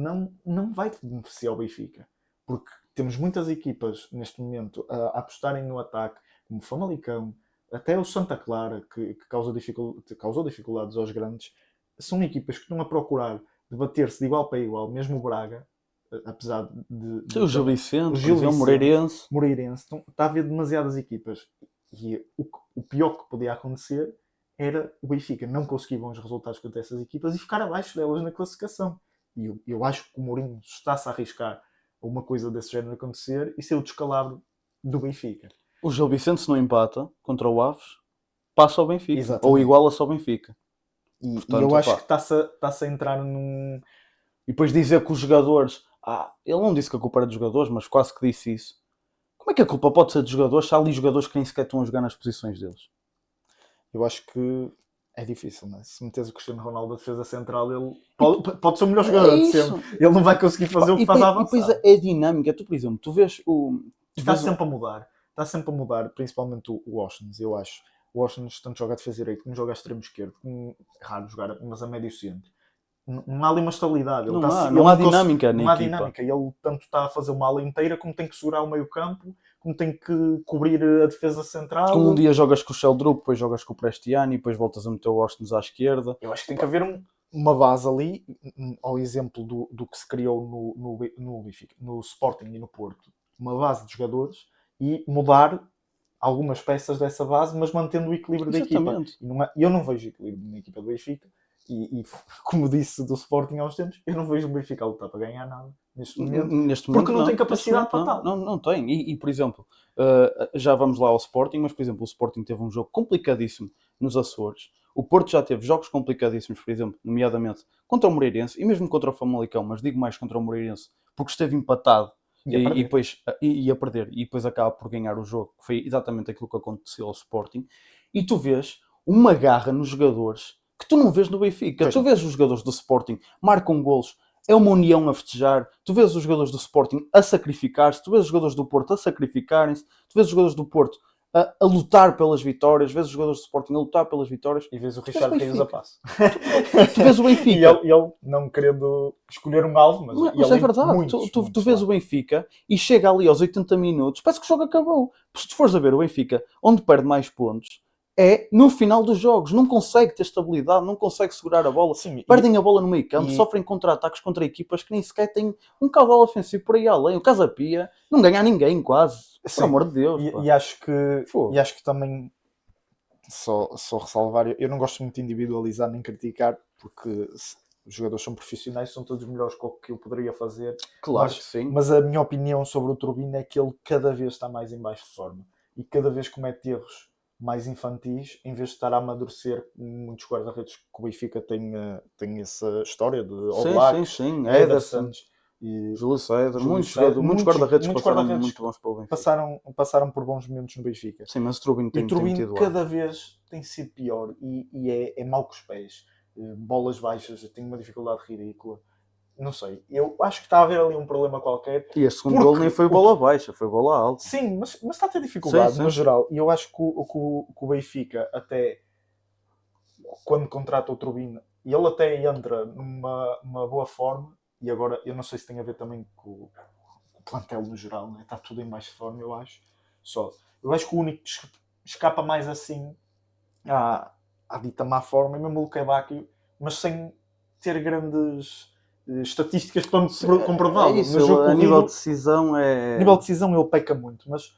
não vai beneficiar o Benfica. Porque temos muitas equipas neste momento a apostarem no ataque, como o Famalicão, até o Santa Clara, que causou dificuldades aos grandes. São equipas que estão a procurar debater-se de igual para igual, mesmo o Braga, apesar de o Gil Vicente, o Moreirense. Está a haver demasiadas equipas. E o pior que podia acontecer era o Benfica não conseguir bons resultados contra essas equipas e ficar abaixo delas na classificação. E eu acho que o Mourinho está-se a arriscar a uma coisa desse género acontecer e ser o descalabro do Benfica. O Gil Vicente, se não empata contra o Aves, passa ao Benfica. Exatamente. Ou iguala-se ao Benfica. Portanto, e eu acho que está-se a entrar num... E depois dizer que os jogadores... ele não disse que a culpa era dos jogadores, mas quase que disse isso. Como é que a culpa pode ser dos jogadores se há ali jogadores que nem sequer estão a jogar nas posições deles? Eu acho que é difícil, não é? Se meteres o Cristiano Ronaldo a defesa central, ele pode ser o melhor jogador de sempre. Ele não vai conseguir fazer o que faz a avançar. E depois é dinâmica. Tu, por exemplo, tu vês o... Está sempre a mudar. Está sempre a mudar, principalmente o Washington, eu acho. O Washington tanto joga a defesa direito como joga a extremo esquerdo. É raro jogar, mas a médio centro. Não há ali uma estabilidade. Não há dinâmica. Não há dinâmica. Ele tanto está a fazer uma ala inteira como tem que segurar o meio campo, como tem que cobrir a defesa central. Como um dia jogas com o Sheldrup, depois jogas com o Prestiani e depois voltas a meter o Washington à esquerda. Eu acho que tem que haver uma base ali, ao exemplo do que se criou no Sporting e no Porto. Uma base de jogadores e mudar algumas peças dessa base, mas mantendo o equilíbrio da equipa. Eu não vejo equilíbrio na equipa do Benfica. E como disse do Sporting há uns tempos, eu não vejo o Benfica a lutar para ganhar nada neste momento porque não tem capacidade para tal. Não tem. E por exemplo, já vamos lá ao Sporting, mas por exemplo, o Sporting teve um jogo complicadíssimo nos Açores. O Porto já teve jogos complicadíssimos, por exemplo, nomeadamente contra o Moreirense e mesmo contra o Famalicão, mas digo mais contra o Moreirense, porque esteve empatado e depois ia perder e depois acaba por ganhar o jogo, que foi exatamente aquilo que aconteceu ao Sporting. E tu vês uma garra nos jogadores que tu não vês no Benfica. Tu vês os jogadores do Sporting marcam golos, é uma união a festejar. Tu vês os jogadores do Sporting a sacrificar-se, tu vês os jogadores do Porto a sacrificarem-se, tu vês os jogadores do Porto a lutar pelas vitórias, vês os jogadores do Sporting a lutar pelas vitórias. E vês o Richard Rios a passo. Tu vês o Benfica. E ele não querendo escolher um alvo, mas é verdade. Tu vês o Benfica e chega ali aos 80 minutos, parece que o jogo acabou. Se tu fores a ver o Benfica, onde perde mais pontos, é no final dos jogos. Não consegue ter estabilidade, não consegue segurar a bola. Sim, Perdem a bola no meio campo, sofrem contra-ataques contra equipas que nem sequer têm um caudal ofensivo por aí além. O Casa Pia não ganha a ninguém quase. Por amor de Deus. E acho que também, só ressalvar, eu não gosto muito de individualizar nem criticar, porque os jogadores são profissionais, são todos melhores que o que eu poderia fazer. Claro que sim. Mas a minha opinião sobre o Turbine é que ele cada vez está mais em baixo de forma e cada vez comete erros mais infantis, em vez de estar a amadurecer. Muitos guarda-redes que o Benfica tem essa história de Oblak, Ederson, e Júlio César, muitos guarda-redes passaram muito bons pelo Benfica. Passaram por bons momentos no Benfica. Sim, mas o Turbine tem tido cada vez tem sido pior e é mau com os pés. Bolas baixas, tem uma dificuldade ridícula. Não sei, eu acho que está a haver ali um problema qualquer. E a segundo gol nem foi bola baixa, foi bola alta. Sim, mas está a ter dificuldade no geral. E eu acho que o Benfica, até quando contrata o Turbine, e ele até entra numa boa forma, e agora eu não sei se tem a ver também com o plantel no geral, né? Está tudo em baixo de forma, eu acho. Eu acho que o único que escapa mais assim à dita má forma é mesmo o Luquevaquio, mas sem ter grandes estatísticas para comprová-lo. A nível de decisão A nível de decisão ele peca muito, mas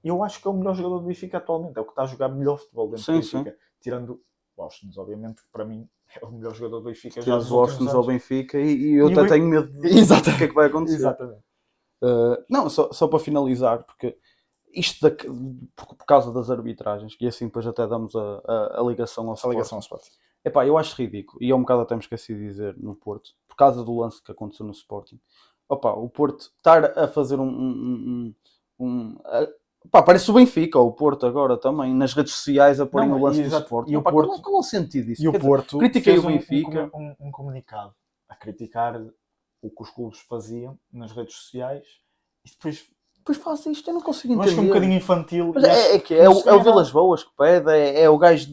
eu acho que é o melhor jogador do Benfica atualmente, é o que está a jogar melhor futebol dentro do Benfica, tirando o Austin, obviamente, que para mim é o melhor jogador do Benfica. Tiras o Austin ao Benfica e eu até tenho medo do que é que vai acontecer. Exatamente. Não, só para finalizar, porque isto por causa das arbitragens, e assim depois até damos a ligação ao Sporting. Epá, eu acho ridículo, e é um bocado até me esqueci de dizer no Porto, por causa do lance que aconteceu no Sporting. Opa, o Porto estar a fazer parece o Benfica, ou o Porto agora também, nas redes sociais a porem o lance do Sporting. E o Porto, qual é o sentido disso? E o Porto critiquei o Benfica. Um comunicado a criticar o que os clubes faziam nas redes sociais e depois faz isto, eu não consigo entender. Eu acho que é um bocadinho infantil. Mas é o Vilas Boas que pede, é o gajo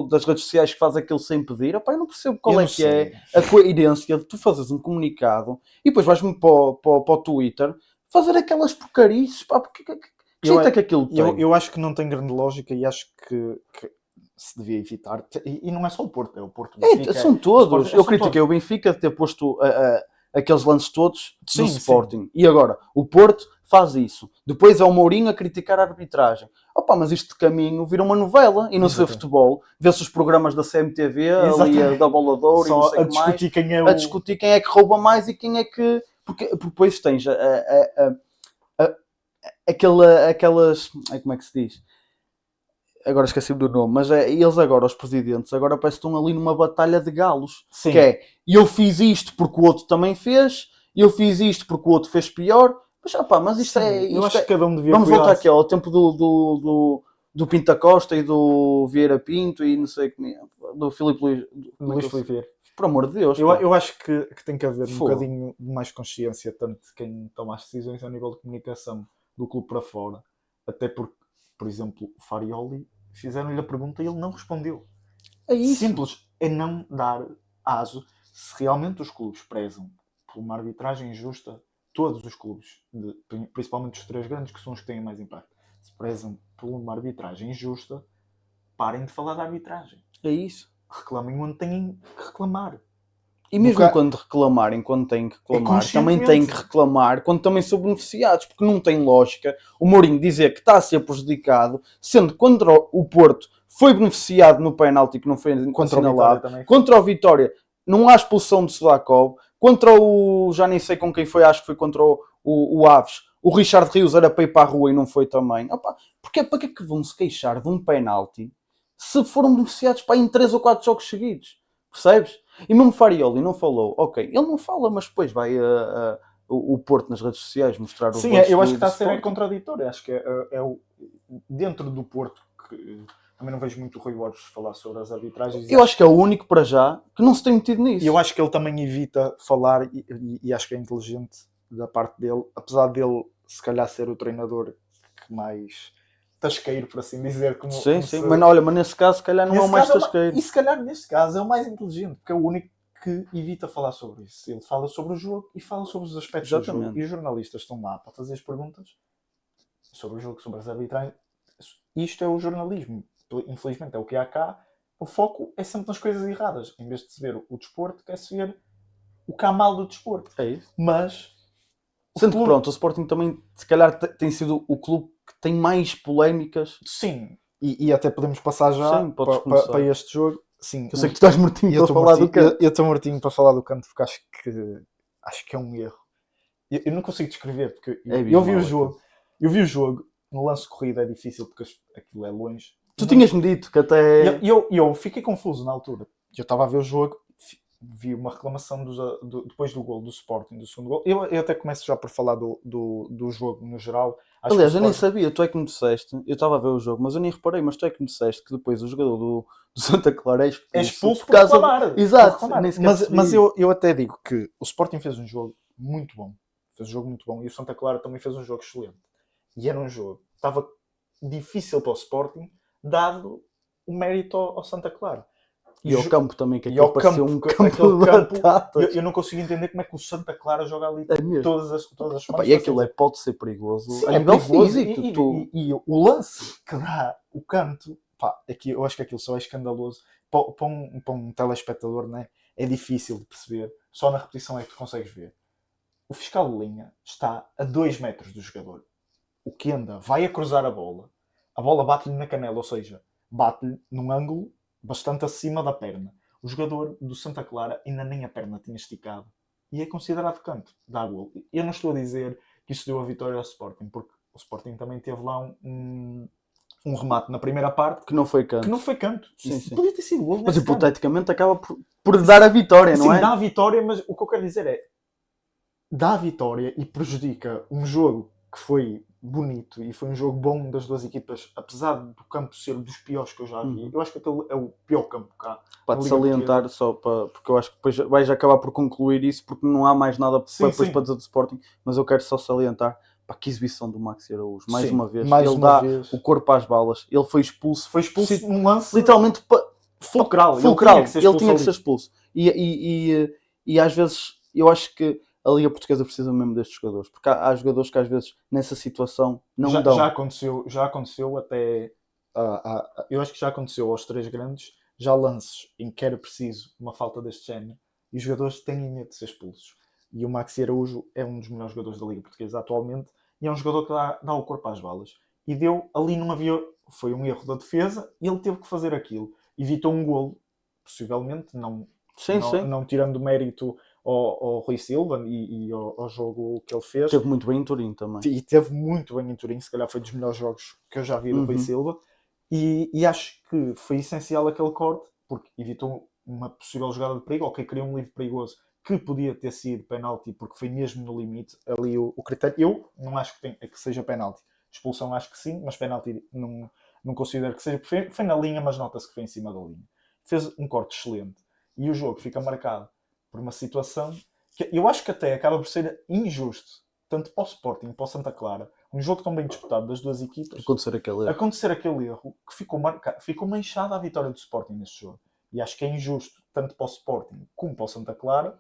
das redes sociais que faz aquilo sem pedir. Opa, eu não percebo qual é que é a coerência de tu fazes um comunicado e depois vais-me para o Twitter fazer aquelas porcarices. Pá, que jeito é que aquilo tem? Eu acho que não tem grande lógica e acho que se devia evitar. E não é só o Porto, é o Porto. São todos. Eu critiquei o Benfica de ter posto aqueles lances todos do Sporting. E agora, o Porto faz isso. Depois é o Mourinho a criticar a arbitragem. Opa, mas isto de caminho vira uma novela e não se vê futebol. Vê-se os programas da CMTV, ali da Bola de Ouro e não sei o que mais. A discutir quem é que rouba mais e quem é que... Porque depois tens aquelas... Como é que se diz? Agora esqueci-me do nome, mas eles agora, os presidentes, agora parece que estão ali numa batalha de galos. Sim. Que é, eu fiz isto porque o outro também fez, eu fiz isto porque o outro fez pior. Mas isto é... Eu acho que cada um devia Vamos voltar aqui ao tempo do Pinta Costa e do Vieira Pinto e não sei como é, do Filipe Luís Filipe Vieira. Por amor de Deus. Eu acho que tem que haver um bocadinho de mais consciência, tanto de quem toma as decisões a nível de comunicação do clube para fora. Até porque, por exemplo, o Farioli, fizeram-lhe a pergunta e ele não respondeu. É isso. Simples. É não dar aso. Se realmente os clubes prezam por uma arbitragem justa, todos os clubes, principalmente os três grandes, que são os que têm mais impacto, se prezam por uma arbitragem justa, parem de falar da arbitragem. É isso. Reclamem onde têm que reclamar. E mesmo quando reclamarem, quando têm que reclamar, também têm que reclamar quando também são beneficiados, porque não tem lógica o Mourinho dizer que está a ser prejudicado, sendo que contra o Porto foi beneficiado no penalti que não foi assinalado, contra o Vitória não há expulsão de Sudakov, contra o, já nem sei com quem foi, acho que foi contra o Aves, o Richard Rios era para ir para a rua e não foi também. Opa, porque para que é que vão se queixar de um penalti se foram beneficiados para em 3 ou 4 jogos seguidos? Percebes? E mesmo Farioli não falou. Ok, ele não fala, mas depois vai o Porto nas redes sociais mostrar os lances. Sim, eu acho que está a ser contraditório. Acho que é dentro do Porto que também não vejo muito o Rui Borges falar sobre as arbitragens. Eu acho que é o único para já que não se tem metido nisso. E eu acho que ele também evita falar e acho que é inteligente da parte dele, apesar dele se calhar ser o treinador que mais tasqueiro, por assim dizer. Sim. Mas nesse caso se calhar não é o mais tasqueiro. E se calhar nesse caso é o mais inteligente, porque é o único que evita falar sobre isso. Ele fala sobre o jogo e fala sobre os aspectos do jogo. E os jornalistas estão lá para fazer as perguntas sobre o jogo, sobre as arbitragens. Isto é o jornalismo. infelizmente é o que há cá, o foco é sempre nas coisas erradas. Em vez de se ver o desporto, quer-se ver o que há mal do desporto. É isso. Mas... Sendo que pronto, o Sporting também, se calhar, tem sido o clube que tem mais polémicas. Sim, e até podemos passar já Sim, para este jogo. Sim, eu sei que tu estás mortinho para falar do canto. Eu estou mortinho para falar do canto porque acho que é um erro. Eu não consigo descrever, porque eu vi o jogo. Eu vi o jogo, no lance de corrida é difícil porque aquilo é longe. Tu tinhas-me dito que até... Eu fiquei confuso na altura. Eu estava a ver o jogo, vi uma reclamação depois do gol do Sporting, do segundo gol. Eu até começo já por falar do jogo no geral. Aliás, eu nem sabia, tu é que me disseste, eu estava a ver o jogo, mas eu nem reparei, mas tu é que me disseste que depois o jogador do Santa Clara é expulso por reclamar. Exato, mas eu até digo que o Sporting fez um jogo muito bom. Fez um jogo muito bom e o Santa Clara também fez um jogo excelente. E era um jogo que estava difícil para o Sporting, dado o mérito ao Santa Clara. E ao campo também, que aquilo parecia um campo de batatas. Eu não consigo entender como é que o Santa Clara joga ali todas as semanas. E aquilo pode ser perigoso. Sim, a nível físico. E o lance que dá o canto, eu acho que aquilo só é escandaloso. Para um telespectador, né, é difícil de perceber. Só na repetição é que tu consegues ver. O fiscal de linha está a 2 metros do jogador. O Kenda vai a cruzar a bola bate-lhe na canela, ou seja, bate-lhe num ângulo bastante acima da perna. O jogador do Santa Clara ainda nem a perna tinha esticado. E é considerado canto. Dá gol. Eu não estou a dizer que isso deu a vitória ao Sporting, porque o Sporting também teve lá um remate na primeira parte que não foi canto. Sim. Podia ter sido gol. Mas hipoteticamente acaba por dar a vitória, não é? Sim, dá a vitória, mas o que eu quero dizer é dá a vitória e prejudica um jogo que foi bonito e foi um jogo bom das duas equipas, apesar do campo ser dos piores que eu já vi. Eu acho que aquele é o pior campo cá. Para te salientar só, porque eu acho que depois vais acabar por concluir isso, porque não há mais nada para dizer do Sporting, mas eu quero só salientar que exibição do Maxi Araújo, mais uma vez, ele dá o corpo às balas, ele foi expulso num lance literalmente fulcral, ele tinha que ser expulso. E às vezes eu acho que a Liga Portuguesa precisa mesmo destes jogadores, porque há jogadores que às vezes nessa situação não dão. Já aconteceu até, eu acho que já aconteceu aos 3 grandes, já lances em que era preciso uma falta deste género e os jogadores têm medo de ser expulsos. E o Maxi Araújo é um dos melhores jogadores da Liga Portuguesa atualmente e é um jogador que dá o corpo às balas. E ali não havia, foi um erro da defesa e ele teve que fazer aquilo. Evitou um golo, possivelmente, não tirando mérito ao Rui Silva e ao jogo que ele fez. Teve muito bem em Turim também. E teve muito bem em Turim, se calhar foi dos melhores jogos que eu já vi do Rui Silva. E acho que foi essencial aquele corte, porque evitou uma possível jogada de perigo, criou um livre perigoso que podia ter sido penalti, porque foi mesmo no limite ali o critério. Eu não acho que seja penalti. Expulsão acho que sim, mas penalti não considero que seja. Foi na linha, mas nota-se que foi em cima da linha. Fez um corte excelente. E o jogo fica marcado por uma situação que eu acho que até acaba por ser injusto, tanto para o Sporting como para o Santa Clara, um jogo tão bem disputado das duas equipas, acontecer aquele erro que ficou manchada a vitória do Sporting neste jogo. E acho que é injusto, tanto para o Sporting como para o Santa Clara,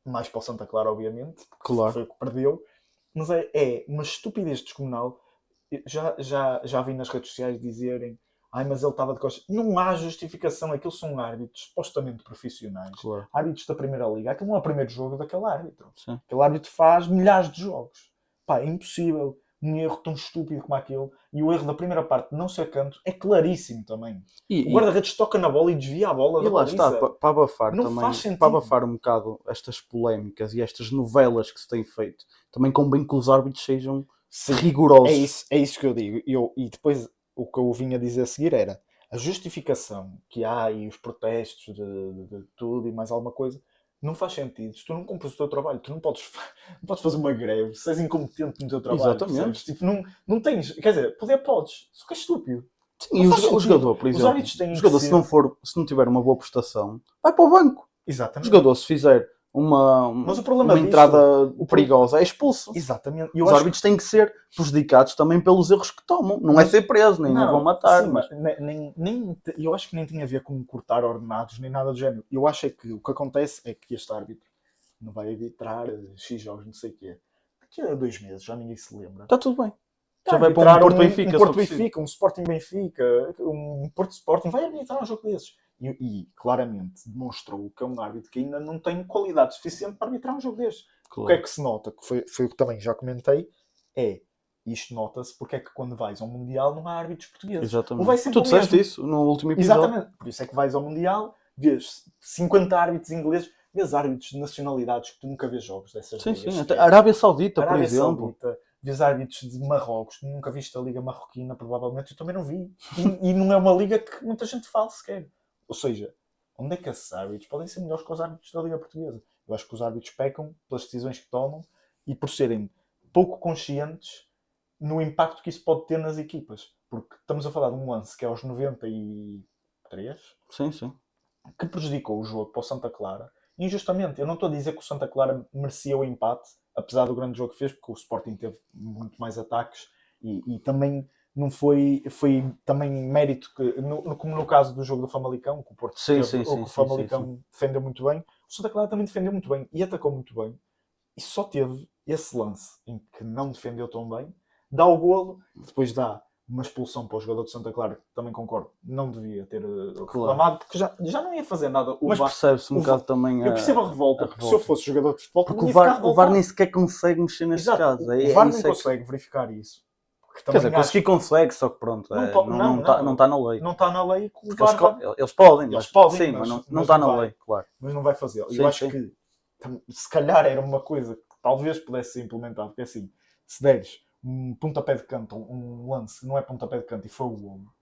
mais para o Santa Clara, obviamente, claro. Foi o que perdeu, mas é uma estupidez descomunal. Já vi nas redes sociais dizerem mas ele estava de costas. Não há justificação. Aquilo são árbitros supostamente profissionais. Claro. Árbitros da Primeira Liga. Aquilo não é o primeiro jogo daquele árbitro. Sim. Aquele árbitro faz milhares de jogos. É impossível. Um erro tão estúpido como aquele. E o erro da primeira parte de não ser canto é claríssimo também. O guarda-redes toca na bola e desvia a bola da baliza. E lá está, para abafar não também, faz sentido. para abafar um bocado estas polémicas e estas novelas que se têm feito, também convém que os árbitros sejam rigorosos. É isso que eu digo. E depois o que eu vinha dizer a seguir era a justificação que há e os protestos de tudo e mais alguma coisa não faz sentido. Se tu não cumpres o teu trabalho, tu não podes fazer uma greve, se és incompetente no teu trabalho. Exatamente. Tipo, não tens, quer dizer, podes, só que é estúpido. Sim, e o jogador, por exemplo, se não tiver uma boa prestação, vai para o banco. Exatamente. O jogador, se fizer uma entrada perigosa, é expulso. Exatamente. Os árbitros têm que ser prejudicados também pelos erros que tomam. Não é ser preso, nem vão matar. Sim, mas eu acho que nem tem a ver com cortar ordenados, nem nada do género. Eu acho que o que acontece é que este árbitro não vai arbitrar X jogos, não sei o quê. Daqui a 2 meses, já ninguém se lembra. Está tudo bem. Já vai para um Porto Benfica. Um Porto Benfica, um Sporting Benfica, um Porto Sporting, vai arbitrar um jogo desses. E claramente demonstrou que é um árbitro que ainda não tem qualidade suficiente para arbitrar um jogo destes. Claro. O que é que se nota, que foi o que também já comentei, isto nota-se porque é que quando vais ao Mundial não há árbitros portugueses. Exatamente. Tu disseste isso no último episódio. Exatamente. Por isso é que vais ao Mundial, vês 50 árbitros ingleses, vês árbitros de nacionalidades que tu nunca vês jogos dessas ligas. Sim. Até Arábia Saudita, por exemplo. Vês árbitros de Marrocos, tu nunca viste a Liga Marroquina, provavelmente, eu também não vi. E não é uma liga que muita gente fala sequer. Ou seja, onde é que esses árbitros podem ser melhores que os árbitros da Liga Portuguesa? Eu acho que os árbitros pecam pelas decisões que tomam e por serem pouco conscientes no impacto que isso pode ter nas equipas. Porque estamos a falar de um lance que é aos 93. Sim. Que prejudicou o jogo para o Santa Clara. Injustamente. Eu não estou a dizer que o Santa Clara merecia o empate, apesar do grande jogo que fez, porque o Sporting teve muito mais ataques e também não foi também mérito que, como no caso do jogo do Famalicão, que o Porto o Famalicão defendeu muito bem, o Santa Clara também defendeu muito bem e atacou muito bem. E só teve esse lance em que não defendeu tão bem, dá o golo, depois dá uma expulsão para o jogador de Santa Clara, que também concordo, não devia ter reclamado, porque já não ia fazer nada. Mas percebe-se um bocado também eu percebo a revolta, porque se eu fosse jogador de futebol, porque o VAR nem sequer consegue mexer neste caso. O VAR não consegue verificar isso. Quer dizer, conseguir consegue, só que pronto, não está na lei. Não está na lei. Eles podem, sim, mas não está na lei, claro. Mas não vai fazer. Eu acho que se calhar era uma coisa que talvez pudesse ser implementada, porque assim, se deres um pontapé de canto, um lance, não é pontapé de canto e foi o golo,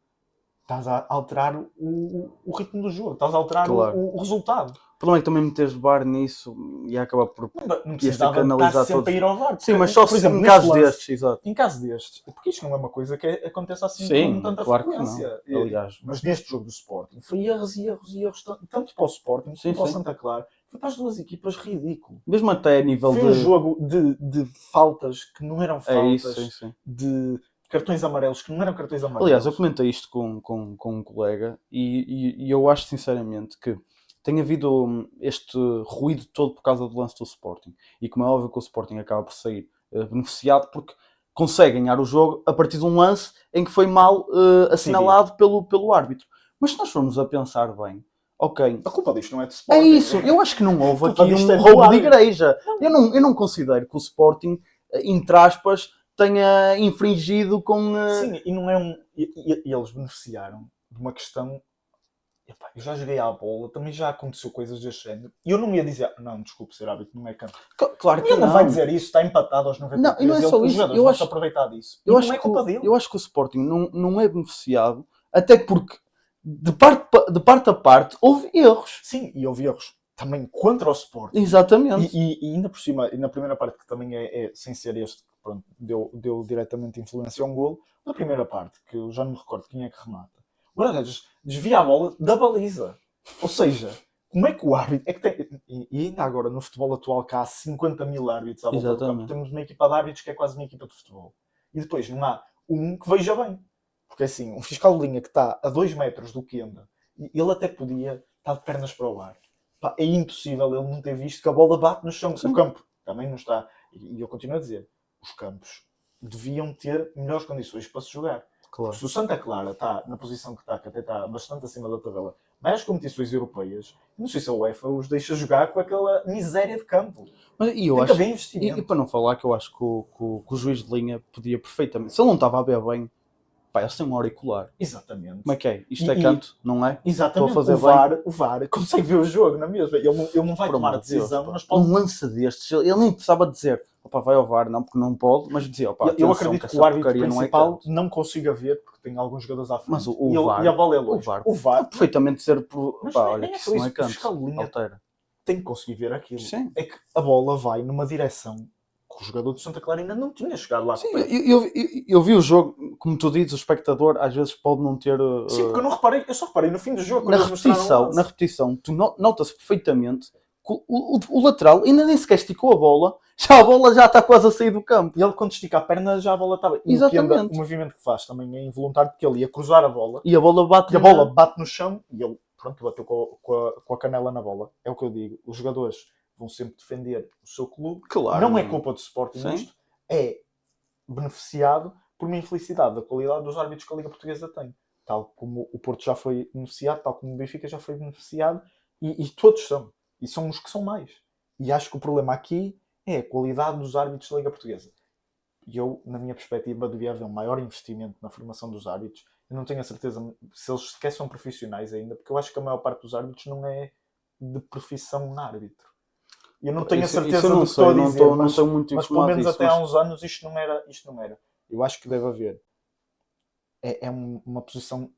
estás a alterar o ritmo do jogo, estás a alterar o resultado. O problema é que também meteres VAR nisso e acaba por não precisava estar sempre a ir ao VAR. Porque, sim, mas só por exemplo, em casos destes, exato. Em casos destes, porque isto não é uma coisa que acontece assim com tanta frequência. Que não. Aliás, mas neste jogo do Sporting foi erros, tanto para o Sporting como para o Santa Clara. Foi para as duas equipas ridículo. Mesmo até a nível foi um jogo de faltas que não eram faltas, isso. De cartões amarelos que não eram cartões amarelos. Aliás, eu comentei isto com um colega e eu acho sinceramente que tem havido este ruído todo por causa do lance do Sporting. E como é óbvio que o Sporting acaba por sair beneficiado porque consegue ganhar o jogo a partir de um lance em que foi mal assinalado pelo árbitro. Mas se nós formos a pensar bem, ok. A culpa disto não é de Sporting. É isso, eu acho que não houve aqui um roubo de igreja. Eu não considero que o Sporting, entre aspas, tenha infringido com... Sim, e não é e eles beneficiaram de uma questão... Epá, eu já joguei à bola, também já aconteceu coisas deste género. E eu não ia dizer, não, desculpe, ser árbitro, não é canto. Claro que ele não vai dizer isso, está empatado aos 93. Não, e não é só isso. Eu acho aproveitar disso. Eu acho, não é culpa dele. Eu acho que o Sporting não é beneficiado, até porque de parte a parte houve erros. Sim, e houve erros também contra o Sporting. Exatamente. E ainda por cima, e na primeira parte, que também é sem ser este, que pronto, deu diretamente influência a um golo, na primeira parte, que eu já não me recordo quem é que remata, o guarda-redes desvia a bola da baliza. Ou seja, como é que o árbitro... É que tem, e ainda agora, no futebol atual, que há 50 mil árbitros à volta do campo, temos uma equipa de árbitros que é quase uma equipa de futebol. E depois não há um que veja bem. Porque assim, um fiscal de linha que está a 2 metros do que anda, ele até podia estar de pernas para o ar. Pá, é impossível ele não ter visto que a bola bate no chão. O campo também não está. E eu continuo a dizer, os campos deviam ter melhores condições para se jogar. Claro. Se o Santa Clara está na posição que está, que até está bastante acima da tabela, mais competições europeias, não sei se a UEFA os deixa jogar com aquela miséria de campo. Mas, e eu acho, e para não falar que eu acho que o juiz de linha podia perfeitamente, se ele não estava a ver bem, pá, eles têm um auricular. Exatamente. Como é que é? Isto é canto, não é? Exatamente. Estou a fazer o VAR consegue ver o jogo na mesma. Ele não vai tomar a decisão. Mas pode... Um lance destes, ele nem precisava dizer, opa, vai ao VAR, não, porque não pode, mas dizia, opa, eu acredito que o árbitro principal não consiga ver, porque tem alguns jogadores à frente. Mas o VAR, e a bola é longe. O VAR pode perfeitamente dizer, olha, que isso não é canto. Altera. Tem que conseguir ver aquilo. Sim. É que a bola vai numa direção que o jogador de Santa Clara ainda não tinha chegado lá. Sim, eu vi o jogo, como tu dizes, o espectador às vezes pode não ter... Sim, porque eu só reparei no fim do jogo. Na repetição, tu nota-se perfeitamente que o lateral ainda nem sequer esticou a bola já está quase a sair do campo. E ele, quando estica a perna, já a bola estava... Exatamente. O movimento que faz também é involuntário, porque ele ia cruzar a bola. E a bola bate no chão e ele, pronto, bateu com a canela na bola. É o que eu digo. Os jogadores vão sempre defender o seu clube. Claro. Não é culpa do Sporting isto. É beneficiado por uma infelicidade da qualidade dos árbitros que a Liga Portuguesa tem. Tal como o Porto já foi beneficiado, tal como o Benfica já foi beneficiado, e todos são. E são os que são mais. E acho que o problema aqui é a qualidade dos árbitros da Liga Portuguesa. E eu, na minha perspectiva, devia haver um maior investimento na formação dos árbitros. Eu não tenho a certeza se eles sequer são profissionais ainda, porque eu acho que a maior parte dos árbitros não é de profissão na árbitro. Eu não tenho a certeza do que estou a dizer, mas pelo menos até há uns anos isto não era. Eu acho que deve haver. É uma posição...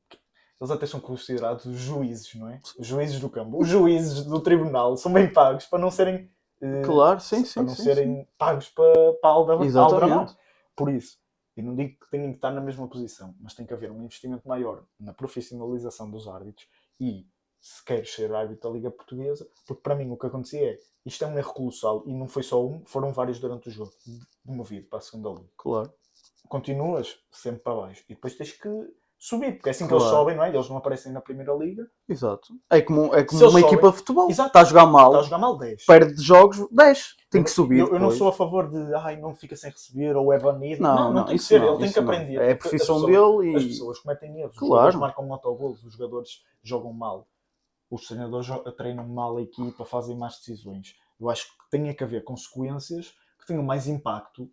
Eles até são considerados os juízes, não é? Os juízes do campo. Os juízes do tribunal são bem pagos para não serem... Claro, sim. serem pagos para Exatamente. Por isso, eu não digo que tenham que estar na mesma posição, mas tem que haver um investimento maior na profissionalização dos árbitros e, se queres ser árbitro da Liga Portuguesa, porque para mim o que acontecia é, isto é um erro colossal e não foi só um, foram vários durante o jogo, movido para a segunda liga. Claro. Continuas sempre para baixo e depois tens que subir, porque é assim que eles sobem, não é? Eles não aparecem na primeira liga. Exato. É como uma sobem, equipa de futebol. Exato. Está a jogar mal, 10. Perde jogos, 10. Tem que subir. Eu não sou a favor de não fica sem receber ou é banido. Não tem que ser. Ele tem que aprender. É a profissão dele e... As pessoas cometem erros. Claro. Os jogadores marcam autogolos, os jogadores jogam mal. Os treinadores treinam mal a equipa, fazem más decisões. Eu acho que tem que haver consequências que tenham mais impacto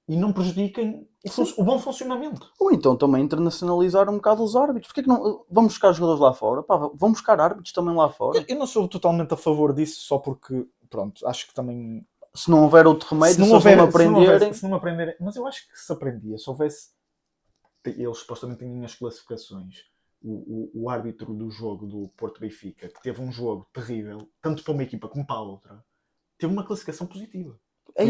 e não prejudiquem o bom funcionamento. Ou então também internacionalizar um bocado os árbitros. Porquê que não vamos buscar jogadores lá fora? Pá, vamos buscar árbitros também lá fora. Eu não sou totalmente a favor disso, só porque, pronto, acho que também... Se não houver outro remédio, se não aprenderem... Mas eu acho que se aprendia, se houvesse... Eles supostamente têm as classificações. O árbitro do jogo do Porto Benfica, que teve um jogo terrível, tanto para uma equipa como para a outra, teve uma classificação positiva.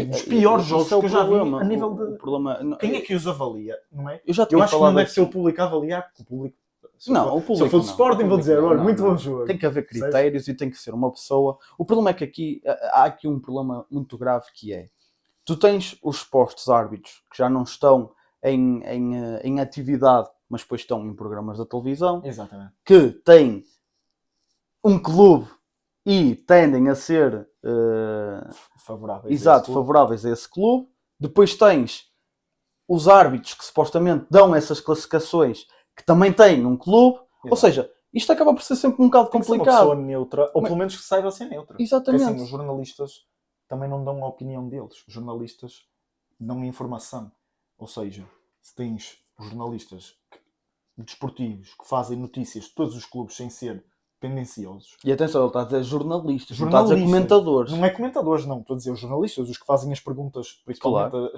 Dos piores jogos que eu já vi a nível de... Quem é que os avalia, não é? Eu acho que não deve ser o público a avaliar, porque o público... Se eu for do Sporting, vou dizer, olha, muito bom jogo. Tem que haver critérios e tem que ser uma pessoa... O problema é que há aqui um problema muito grave que é, tu tens os supostos árbitros que já não estão em atividade, mas depois estão em programas da televisão. Exatamente. Que têm um clube e tendem a ser favoráveis a esse clube. Depois tens os árbitros que supostamente dão essas classificações que também têm um clube. Exato. Ou seja, isto acaba por ser sempre um bocado complicado. Tem que ser uma pessoa neutra, ou pelo menos que saiba ser neutra. Exatamente. Porque assim, os jornalistas também não dão a opinião deles. Os jornalistas dão informação. Ou seja, se tens jornalistas desportivos que fazem notícias de todos os clubes sem ser tendenciosos. E atenção, ele está a dizer jornalistas, não está a dizer comentadores. Não é comentadores, não. Estou a dizer os jornalistas, os que fazem as perguntas, principalmente claro.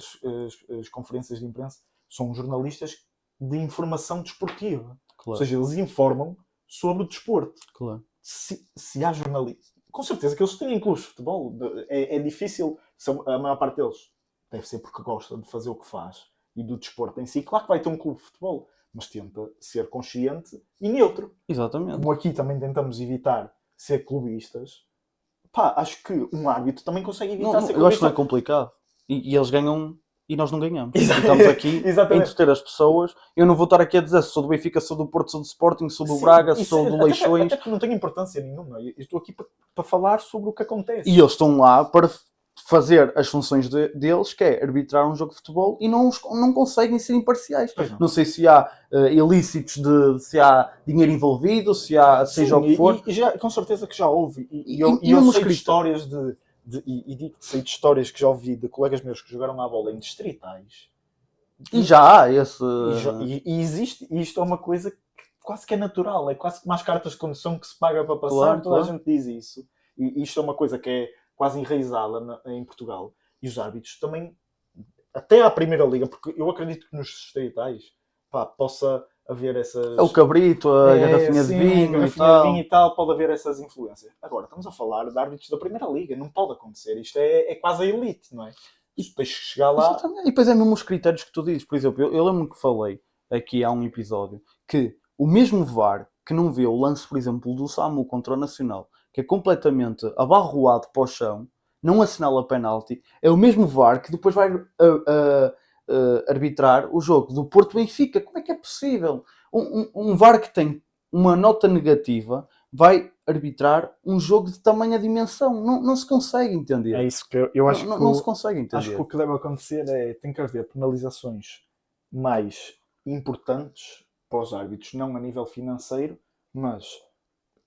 as conferências de imprensa, são jornalistas de informação desportiva. Claro. Ou seja, eles informam sobre o desporto. Claro. Se há jornalistas... Com certeza que eles têm clubes de futebol. É difícil. A maior parte deles deve ser porque gosta de fazer o que faz e do desporto em si. Claro que vai ter um clube de futebol, mas tenta ser consciente e neutro. Exatamente. Como aqui também tentamos evitar ser clubistas, acho que um árbitro também consegue evitar ser clubista. Eu acho que não é complicado. E eles ganham e nós não ganhamos. Estamos aqui a entreter as pessoas. Eu não vou estar aqui a dizer se sou do Benfica, sou do Porto, sou do Sporting, sou do Braga, sou do Leixões. Até que não tem importância nenhuma. Eu estou aqui para falar sobre o que acontece. E eles estão lá para fazer as funções deles, que é arbitrar um jogo de futebol, e não conseguem ser imparciais. Não sei se há ilícitos, se há dinheiro envolvido, se há seja o que for. E já, com certeza que já houve. E eu sei de histórias sei de histórias que já ouvi de colegas meus que jogaram à bola em distritais. E já há esse... E existe, e isto é uma coisa que quase que é natural. É quase como as cartas de condução que se paga para passar. Claro, toda a gente diz isso. E isto é uma coisa que é quase enraizada em Portugal. E os árbitros também, até à Primeira Liga, porque eu acredito que nos distritais possa haver essas... É o cabrito, a garrafinha de vinho e tal, pode haver essas influências. Agora, estamos a falar de árbitros da Primeira Liga, não pode acontecer. Isto é quase a elite, não é? Isto tens que chegar lá... Exatamente. E depois é mesmo os critérios que tu dizes. Por exemplo, eu lembro que falei aqui há um episódio que o mesmo VAR que não vê o lance, por exemplo, do SAMU contra o Nacional, que é completamente abarroado para o chão, não assinala penalti, é o mesmo VAR que depois vai arbitrar o jogo do Porto-Benfica. Como é que é possível? Um VAR que tem uma nota negativa vai arbitrar um jogo de tamanha dimensão. Não se consegue entender. É isso que eu acho que... Não se consegue entender. Acho que o que deve acontecer tem que haver penalizações mais importantes para os árbitros, não a nível financeiro, mas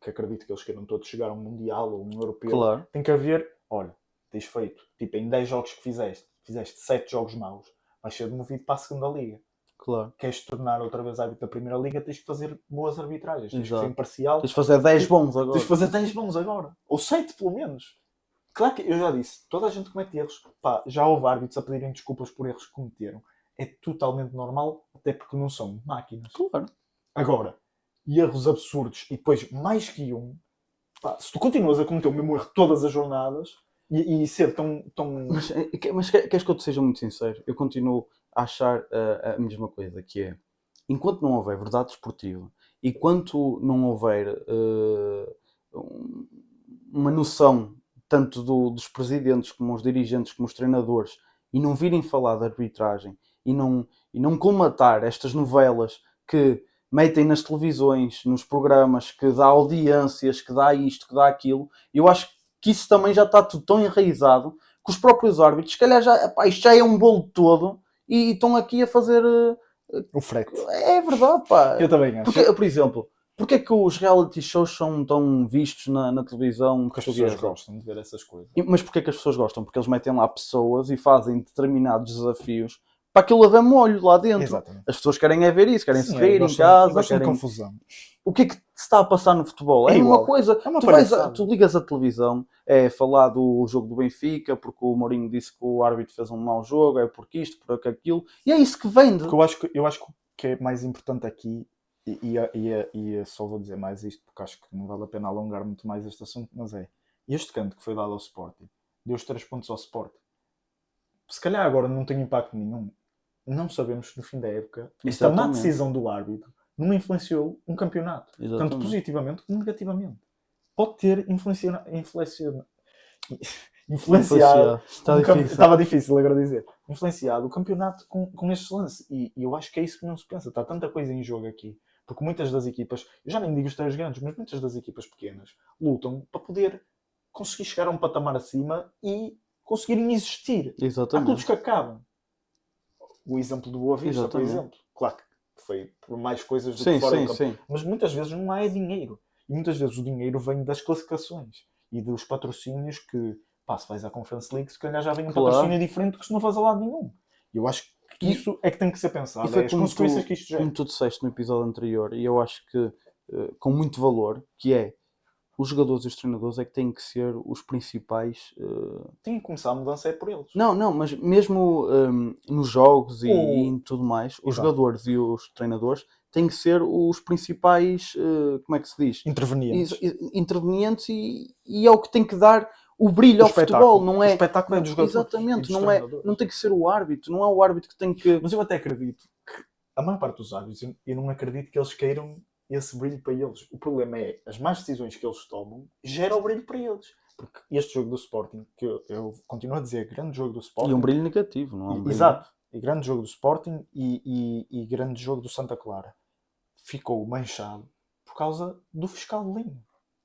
que acredito que eles queiram todos chegar a um Mundial ou um Europeu. Claro. Tem que haver, olha, tens feito, tipo, em 10 jogos que fizeste 7 jogos maus, vais ser movido para a segunda liga. Claro. Queres tornar outra vez árbitro da primeira liga, tens que fazer boas arbitragens, tens que Exato. ser imparcial. Tens de fazer 10 bons agora. Tens de fazer 10 bons agora. Ou 7 pelo menos. Claro que eu já disse, toda a gente comete erros. Pá, já houve árbitros a pedirem desculpas por erros que cometeram. É totalmente normal, até porque não são máquinas. Claro. Agora, erros absurdos e depois mais que um, pá, se tu continuas a cometer o mesmo erro todas as jornadas e ser tão... Mas queres que eu te seja muito sincero? Eu continuo a achar a mesma coisa, que é, enquanto não houver verdade desportiva, enquanto não houver uma noção tanto dos presidentes como os dirigentes como os treinadores e não virem falar de arbitragem e não colmatar estas novelas que metem nas televisões, nos programas, que dá audiências, que dá isto, que dá aquilo, eu acho que isso também já está tudo tão enraizado que os próprios árbitros, se calhar isto já é um bolo todo e estão aqui a fazer... o frete. É verdade, pá. Eu também acho. Porque, por exemplo, porque é que os reality shows são tão vistos na televisão Porque as pessoas gostam de ver essas coisas. Mas porque é que as pessoas gostam? Porque eles metem lá pessoas e fazem determinados desafios para aquilo haver molho lá dentro. Exatamente. As pessoas querem é ver isso, querem se rir em casa, casa, querem... confusão. O que é que se está a passar no futebol? É uma coisa. Tu ligas a televisão, é falar do jogo do Benfica, porque o Mourinho disse que o árbitro fez um mau jogo, é porque isto, porque aquilo, e é isso que vende. Porque eu acho que é mais importante aqui, e só vou dizer mais isto, porque acho que não vale a pena alongar muito mais este assunto, mas este canto que foi dado ao Sporting, deu os 3 pontos ao Sporting. Se calhar agora não tem impacto nenhum. Não sabemos no fim da época. Esta má decisão do árbitro não influenciou um campeonato. Exatamente. Tanto positivamente como negativamente. Pode ter influenciado. Estava difícil agora dizer. Influenciado o campeonato com estes lances. E eu acho que é isso que não se pensa. Está tanta coisa em jogo aqui. Porque muitas das equipas, eu já nem digo os 3 grandes, mas muitas das equipas pequenas lutam para poder conseguir chegar a um patamar acima e conseguirem existir. Exatamente. Há clubes que acabam. O exemplo do Boa Vista, por exemplo. Claro que foi por mais coisas do que fora do campo. Sim. Mas muitas vezes não há dinheiro. E muitas vezes o dinheiro vem das classificações e dos patrocínios que, se vais à Conference League, se calhar já vem um patrocínio diferente que se não faz a lado nenhum. E eu acho que isso é que tem que ser pensado. E foi as consequências que isto gera. Como tu disseste no episódio anterior, e eu acho que com muito valor, que é os jogadores e os treinadores é que têm que ser os principais... Tem que começar a mudança é por eles. Não, mas mesmo nos jogos e em tudo mais, os jogadores e os treinadores têm que ser os principais, como é que se diz? Intervenientes e é o que tem que dar o brilho ao futebol, não é? O espetáculo é dos jogadores. Exatamente, não tem que ser o árbitro, não é o árbitro que tem que... Mas eu até acredito que a maior parte dos árbitros, eu não acredito que eles queiram esse brilho para eles. O problema é as más decisões que eles tomam geram o brilho para eles. Porque este jogo do Sporting, que eu continuo a dizer, grande jogo do Sporting... E um brilho negativo, não é? Um brilho... Exato. E grande jogo do Sporting e grande jogo do Santa Clara. Ficou manchado por causa do fiscal de linha.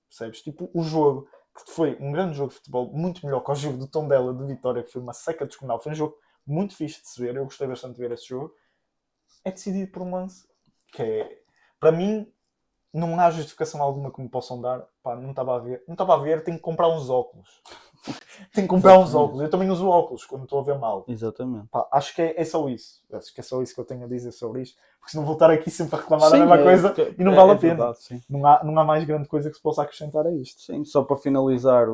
Percebes? Tipo, o jogo, que foi um grande jogo de futebol, muito melhor que o jogo do Tondela de Vitória, que foi uma seca descomunal. Foi um jogo muito fixe de se ver. Eu gostei bastante de ver esse jogo. É decidido por um lance que é... Para mim, não há justificação alguma que me possam dar. Não estava a ver, tenho que comprar uns óculos. Tenho que comprar uns óculos. Eu também uso óculos quando estou a ver mal. Exatamente. Acho que é só isso. Acho que é só isso que eu tenho a dizer sobre isto. Porque se não vou estar aqui sempre a reclamar da mesma coisa e não vale a pena. Verdade, não há mais grande coisa que se possa acrescentar a isto. Sim, só para finalizar,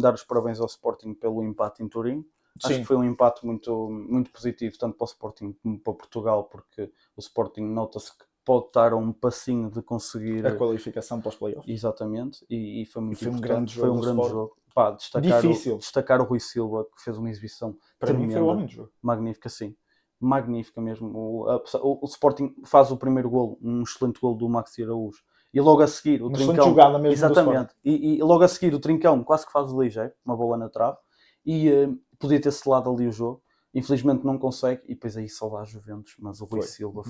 dar os parabéns ao Sporting pelo empate em Turim. Acho que foi um empate muito, muito positivo, tanto para o Sporting como para Portugal, porque o Sporting nota-se que pode estar a um passinho de conseguir a qualificação para os playoffs. Exatamente, e foi muito importante. Foi um grande jogo. Destacar o Rui Silva, que fez uma exibição para mim foi o homem do jogo. Magnífica, sim. Magnífica mesmo. O Sporting faz o primeiro golo, um excelente golo do Maxi Araújo. E logo a seguir o Trincão... jogada mesmo. Exatamente. E logo a seguir o Trincão quase que faz o ligeiro, uma bola na trave. E podia ter selado ali o jogo. Infelizmente não consegue, e depois aí só dá a Juventus, mas o Rui Silva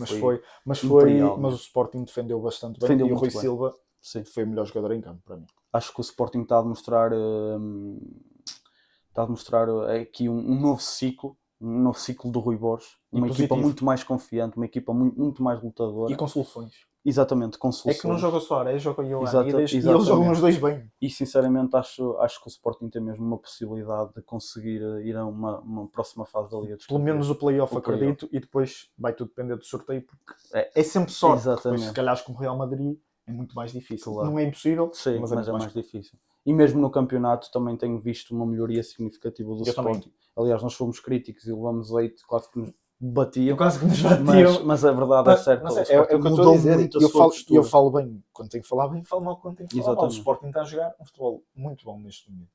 mas o Sporting defendeu bastante bem, e o Rui Silva foi o melhor jogador em campo para mim. Acho que o Sporting está a demonstrar aqui um novo ciclo no ciclo do Rui Borges, E uma equipa positivo. muito mais confiante, uma equipa muito mais lutadora. E com soluções. Exatamente, com soluções. É que não joga o Soares, joga o Ioane. E eles Exatamente. jogam os dois bem. E sinceramente acho que o Sporting tem mesmo uma possibilidade de conseguir ir a uma próxima fase da Liga dos Pelo Campeões. menos o playoff, O playoff. acredito, e depois vai tudo depender do sorteio, porque é sempre sorte. Exatamente. Depois, se calhar, com o Real Madrid é muito mais difícil. Claro. Não é impossível, Sim, mas mas é é muito mais difícil. E mesmo no campeonato também tenho visto uma melhoria significativa do Eu também. Sporting. Aliás, nós fomos críticos e levamos leite, quase que nos batiam. Quase que nos batiam. Mas a verdade é certa. Mas O é Sporting o que eu estou a mudou dizer. muito a Eu sua postura. eu falo bem quando tenho que falar bem, falo mal quando tenho que falar mal. O Exatamente. Sporting está a jogar um futebol muito bom neste momento.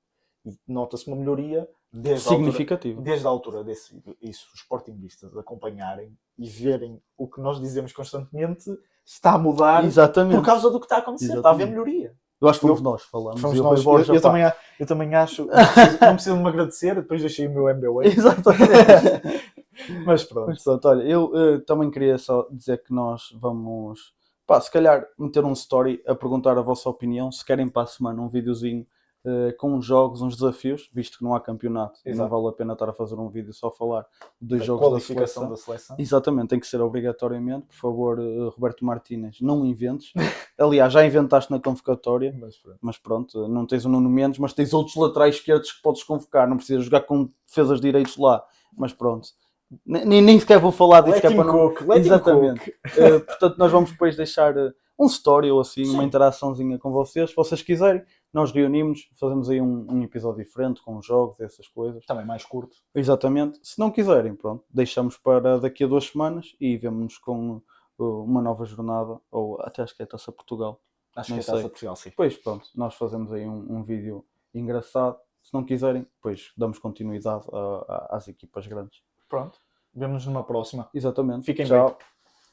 E nota-se uma melhoria desde significativa. Desde a altura desse isso, os sportinguistas acompanharem e verem o que nós dizemos constantemente está a mudar Exatamente. por causa do que está a acontecer. Exatamente. Está a haver melhoria. Eu acho que fomos nós que falamos. Fomos E o nós. Rui Borges, Eu pá, também acho. Não preciso de me agradecer, depois deixei o meu MBA. Exatamente. Mas pronto. Mas pronto, olha, eu também queria só dizer que nós vamos, pá, se calhar meter um story a perguntar a vossa opinião, se querem para a semana um videozinho com uns jogos, uns desafios, visto que não há campeonato, e não Exato. vale a pena estar a fazer um vídeo só a falar dos Da jogos da qualificação seleção. da seleção. Exatamente, tem que ser obrigatoriamente, por favor, Roberto Martínez, não inventes. Aliás, já inventaste na convocatória, mas pronto, não tens o Nuno Mendes, mas tens outros laterais esquerdos que podes convocar, não precisas jogar com defesas direitos lá, mas pronto. Nem sequer vou falar disso, que é para não... Exatamente. Portanto, nós vamos depois deixar um story ou assim, uma interaçãozinha com vocês, se vocês quiserem. Nós reunimos, fazemos aí um episódio diferente, com jogos, essas coisas. Também mais curto. Exatamente. Se não quiserem, pronto, deixamos para daqui a 2 semanas e vemo-nos com uma nova jornada, ou até acho que é a Taça Portugal. Acho Não que é a Taça sei. Portugal, sim. Pois, pronto, nós fazemos aí um vídeo engraçado. Se não quiserem, depois damos continuidade às equipas grandes. Pronto. Vemo-nos numa próxima. Exatamente. Fiquem Tchau. bem.